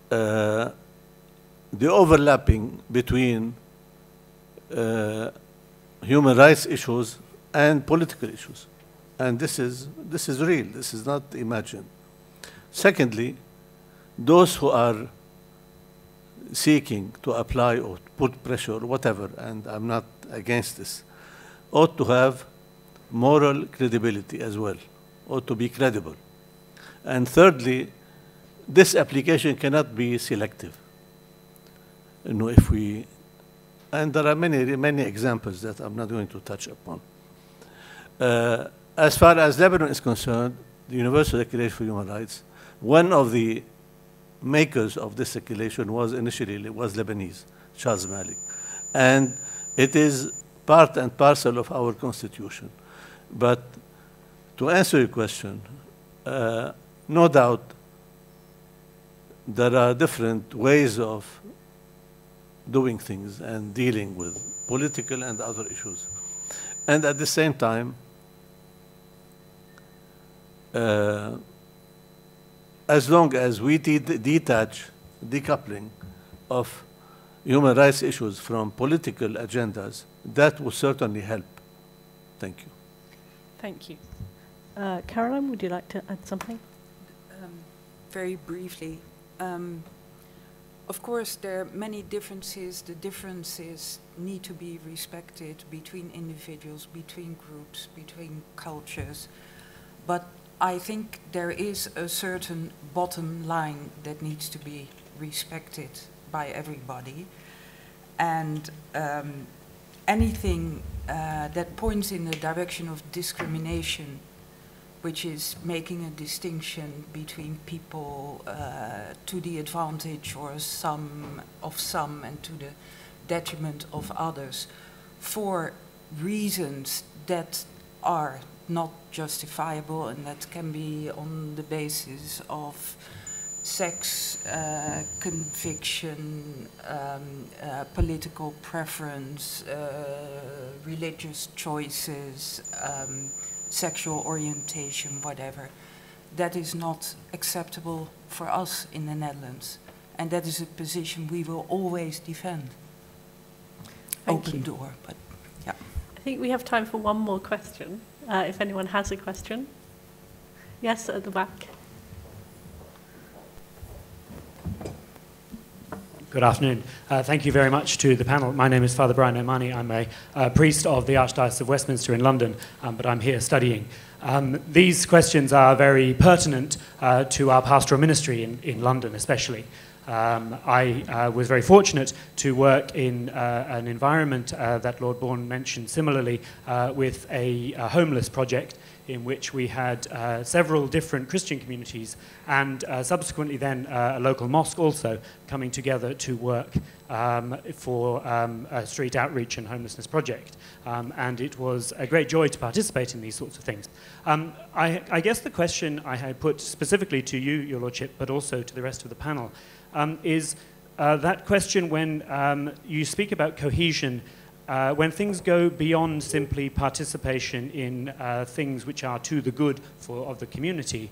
the overlapping between human rights issues and political issues. And this is real, this is not imagined. Secondly, those who are seeking to apply or put pressure or whatever, and I'm not against this, ought to have moral credibility as well, ought to be credible. And thirdly, this application cannot be selective. You know, if we, and there are many examples that I'm not going to touch upon. As far as Lebanon is concerned, the Universal Declaration for Human Rights, one of the makers of this declaration was Lebanese, Charles Malik. And it is part and parcel of our constitution. But to answer your question, no doubt there are different ways of doing things and dealing with political and other issues. And at the same time, as long as we detach decoupling of human rights issues from political agendas, that will certainly help. Thank you. Thank you. Caroline, would you like to add something? Very briefly. Of course, there are many differences. The differences need to be respected between individuals, between groups, between cultures. But I think there is a certain bottom line that needs to be respected by everybody. And anything that points in the direction of discrimination, which is making a distinction between people to the advantage or some and to the detriment of others, for reasons that are not justifiable and that can be on the basis of sex, conviction, political preference, religious choices, sexual orientation, whatever. That is not acceptable for us in the Netherlands. And that is a position we will always defend. Open door, but yeah. I think we have time for one more question, if anyone has a question. Yes, at the back. Good afternoon. Thank you very much to the panel. My name is Father Brian O'Mahony. I'm a priest of the Archdiocese of Westminster in London, but I'm here studying. These questions are very pertinent to our pastoral ministry in London especially. I was very fortunate to work in an environment that Lord Bourne mentioned similarly with a homeless project in which we had several different Christian communities and subsequently then a local mosque also coming together to work for a street outreach and homelessness project. And it was a great joy to participate in these sorts of things. I guess the question I had put specifically to you, Your Lordship, but also to the rest of the panel, is that question when you speak about cohesion, when things go beyond simply participation in things which are to the good of the community,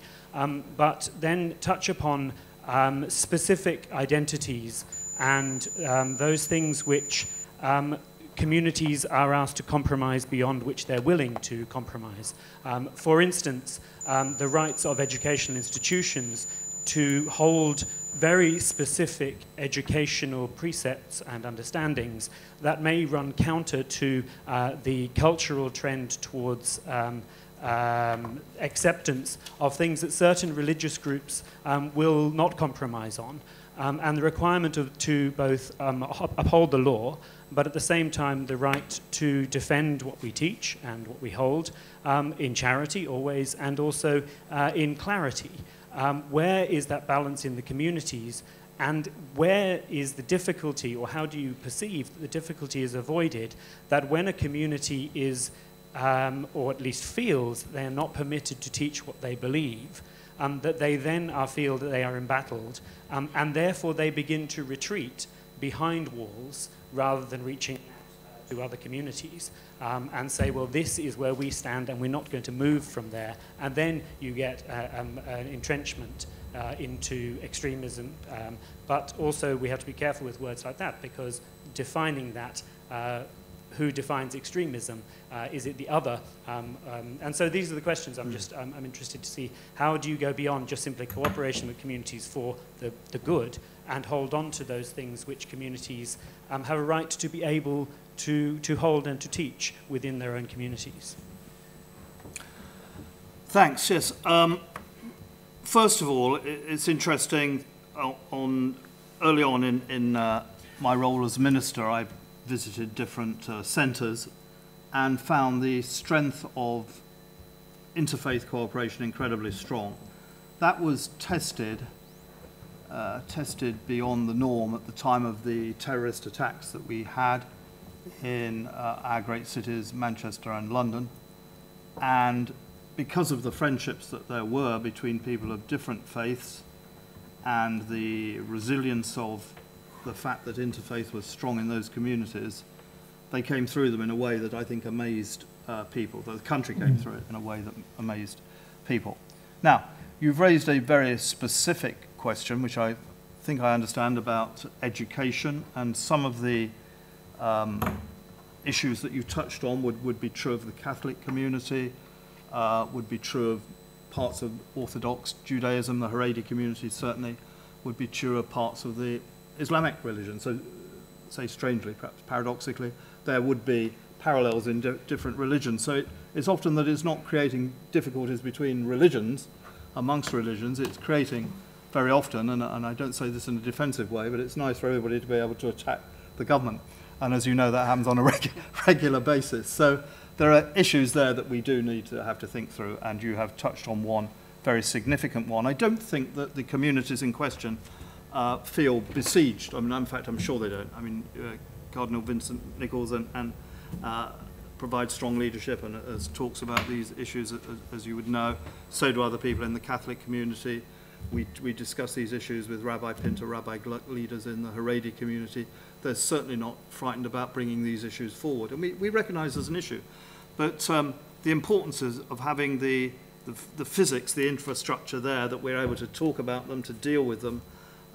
but then touch upon specific identities and those things which communities are asked to compromise beyond which they're willing to compromise. For instance, the rights of educational institutions to hold very specific educational precepts and understandings that may run counter to the cultural trend towards acceptance of things that certain religious groups will not compromise on, and the requirement to both uphold the law, but at the same time the right to defend what we teach and what we hold in charity always, and also in clarity. Where is that balance in the communities, and where is the difficulty, or how do you perceive that the difficulty is avoided, that when a community is, or at least feels they are not permitted to teach what they believe, that they then feel that they are embattled, and therefore they begin to retreat behind walls rather than reaching to other communities and say, well, this is where we stand and we're not going to move from there. And then you get an entrenchment into extremism. But also we have to be careful with words like that, because defining that, who defines extremism? Is it the other? And so these are the questions I'm interested to see. How do you go beyond just simply cooperation with communities for the good and hold on to those things which communities have a right to be able to hold and to teach within their own communities? Thanks, yes. First of all, it's interesting, early on in my role as minister, I visited different centres and found the strength of interfaith cooperation incredibly strong. That was tested beyond the norm at the time of the terrorist attacks that we had in our great cities, Manchester and London. And because of the friendships that there were between people of different faiths and the resilience of the fact that interfaith was strong in those communities, they came through them in a way that I think amazed people. The country came through it in a way that amazed people. Now, you've raised a very specific question, which I think I understand, about education, and some of the issues that you touched on would be true of the Catholic community, would be true of parts of Orthodox Judaism, the Haredi community certainly, would be true of parts of the Islamic religion. So, say strangely, perhaps paradoxically, there would be parallels in different religions. So it's often that it's not creating difficulties between religions, amongst religions, it's creating very often, and I don't say this in a defensive way, but it's nice for everybody to be able to attack the government. And as you know, that happens on a regular basis. So there are issues there that we do need to have to think through, and you have touched on one very significant one. I don't think that the communities in question feel besieged. I mean, in fact, I'm sure they don't. I mean, Cardinal Vincent Nichols and provides strong leadership and talks about these issues, as you would know. So do other people in the Catholic community. We discuss these issues with Rabbi Pinter, Rabbi Gluck leaders in the Haredi community. They're certainly not frightened about bringing these issues forward. And we recognise there's an issue. But the importance of having the physics, the infrastructure there, that we're able to talk about them, to deal with them,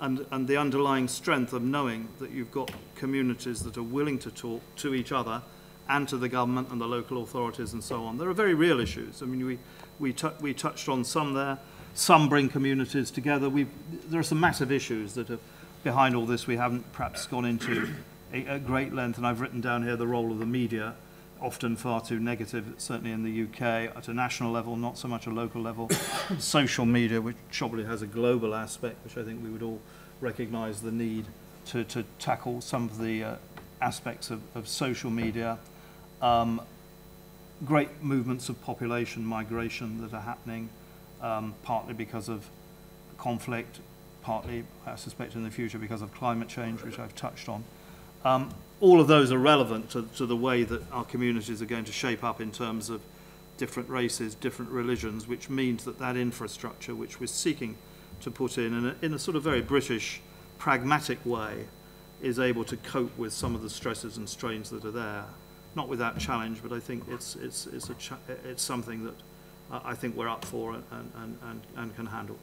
and the underlying strength of knowing that you've got communities that are willing to talk to each other and to the government and the local authorities and so on. There are very real issues. I mean, we touched on some there. Some bring communities together. There are some massive issues that have behind all this, we haven't perhaps gone into at great length, and I've written down here the role of the media, often far too negative, certainly in the UK, at a national level, not so much a local level. Social media, which probably has a global aspect, which I think we would all recognise the need to tackle some of the aspects of social media. Great movements of population migration that are happening, partly because of conflict, partly, I suspect, in the future because of climate change, which I've touched on. All of those are relevant to the way that our communities are going to shape up in terms of different races, different religions, which means that that infrastructure, which we're seeking to put in a sort of very British, pragmatic way, is able to cope with some of the stresses and strains that are there. Not without challenge, but I think it's something that I think we're up for and can handle.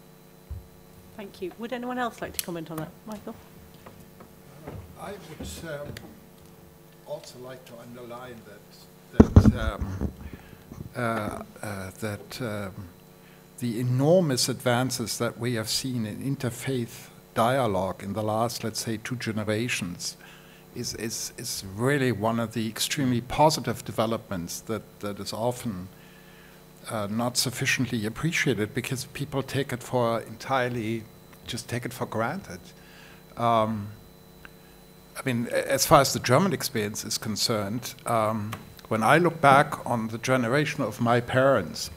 Thank you. Would anyone else like to comment on that? Michael? I would also like to underline that the enormous advances that we have seen in interfaith dialogue in the last, let's say, 2 generations is really one of the extremely positive developments that is often not sufficiently appreciated because people take it for granted. I mean, as far as the German experience is concerned, when I look back on the generation of my parents,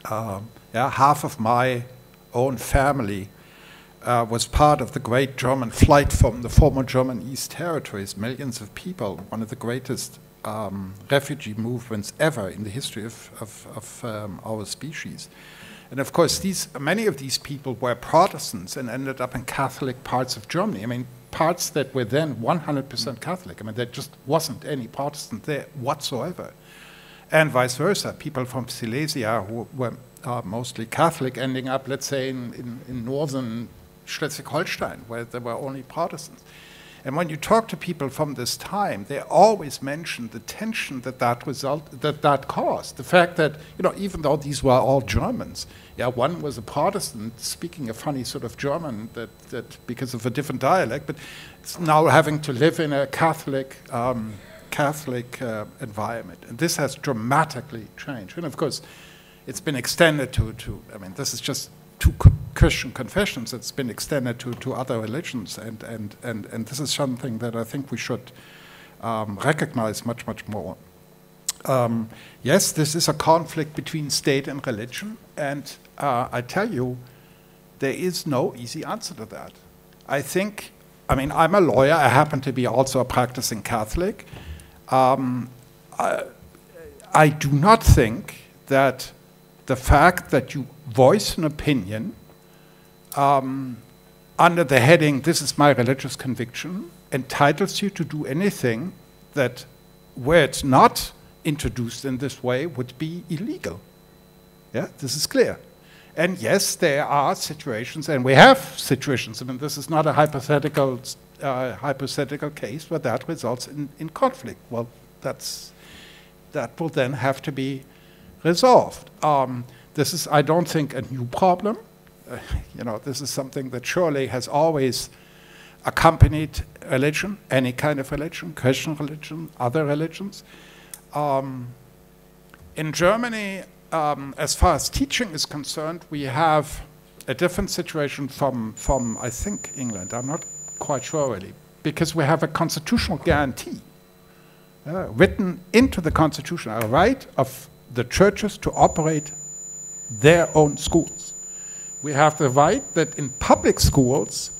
half of my own family was part of the great German flight from the former German East Territories, millions of people, one of the greatest refugee movements ever in the history of our species. And of course, many of these people were Protestants and ended up in Catholic parts of Germany. I mean, parts that were then 100% Catholic. I mean, there just wasn't any Protestant there whatsoever. And vice versa, people from Silesia who were mostly Catholic ending up, let's say, in northern Schleswig-Holstein, where there were only Protestants. And when you talk to people from this time, they always mention the tension that caused. The fact that, even though these were all Germans, one was a Protestant speaking a funny sort of German that because of a different dialect, but it's now having to live in a Catholic environment. And this has dramatically changed. And of course, it's been extended to I mean, this is just 2 Christian confessions. It's been extended to other religions, and this is something that I think we should recognize much more. Yes, this is a conflict between state and religion, and I tell you, there is no easy answer to that. I mean, I'm a lawyer. I happen to be also a practicing Catholic. I do not think that the fact that you voice an opinion under the heading, "This is my religious conviction," entitles you to do anything that, where it's not introduced in this way, would be illegal. Yeah, this is clear. And yes, there are situations, and we have situations. I mean, this is not a hypothetical case where that results in conflict. Well, that will then have to be resolved. This is, I don't think, a new problem. This is something that surely has always accompanied religion, any kind of religion, Christian religion, other religions. In Germany, as far as teaching is concerned, we have a different situation from I think, England. I'm not quite sure really, because we have a constitutional guarantee written into the Constitution, a right of the churches to operate their own schools. We have the right that in public schools,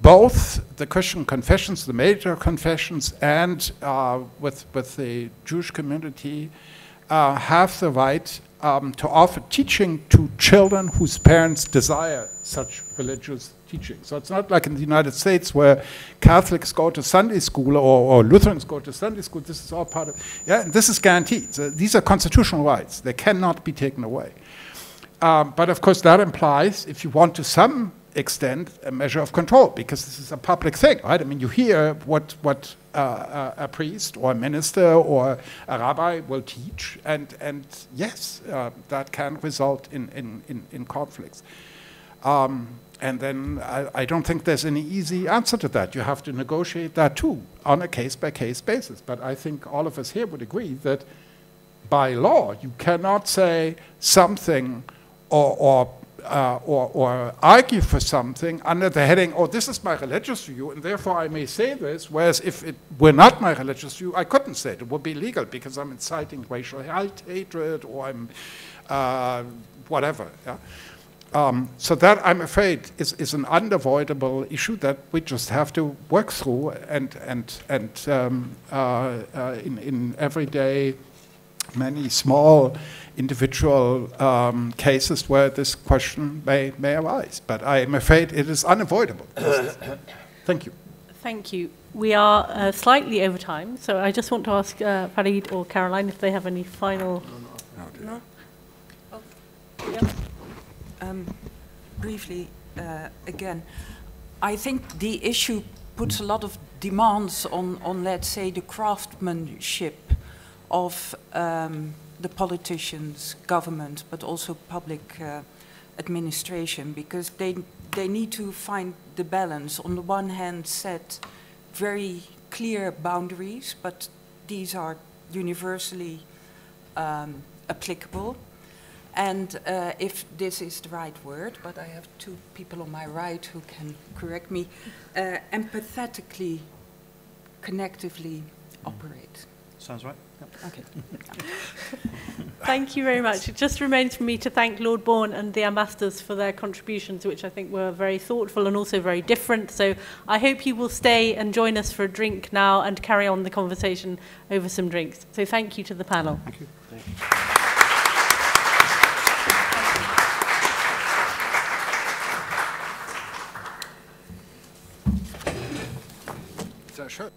both the Christian confessions, the major confessions, and with the Jewish community have the right to offer teaching to children whose parents desire such religious teaching. So it's not like in the United States where Catholics go to Sunday school or Lutherans go to Sunday school. This is all part of, and this is guaranteed. So these are constitutional rights. They cannot be taken away. But of course that implies, if you want to some extent, a measure of control, because this is a public thing, right? I mean, you hear what a priest or a minister or a rabbi will teach, and yes, that can result in conflicts. And then I don't think there's any easy answer to that. You have to negotiate that too on a case-by-case basis. But I think all of us here would agree that by law you cannot say something or argue for something under the heading, oh, this is my religious view, and therefore I may say this, whereas if it were not my religious view, I couldn't say it. It would be illegal because I'm inciting racial hatred or I'm whatever. Yeah? So that, I'm afraid, is an unavoidable issue that we just have to work through and in everyday, many small individual cases where this question may arise. But I am afraid it is unavoidable. Thank you. Thank you. We are slightly over time, so I just want to ask Farid or Caroline if they have any final... No? Oh. Yep. Briefly, again, I think the issue puts a lot of demands on let's say, the craftsmanship of the politicians, government, but also public administration, because they need to find the balance. On the one hand, set very clear boundaries, but these are universally applicable. And if this is the right word, but I have two people on my right who can correct me, empathetically, connectively operate. Sounds right. Yep. Okay. Thank you very much. It just remains for me to thank Lord Bourne and the ambassadors for their contributions, which I think were very thoughtful and also very different. So I hope you will stay and join us for a drink now and carry on the conversation over some drinks. So thank you to the panel. Thank you. Thank you. So sure.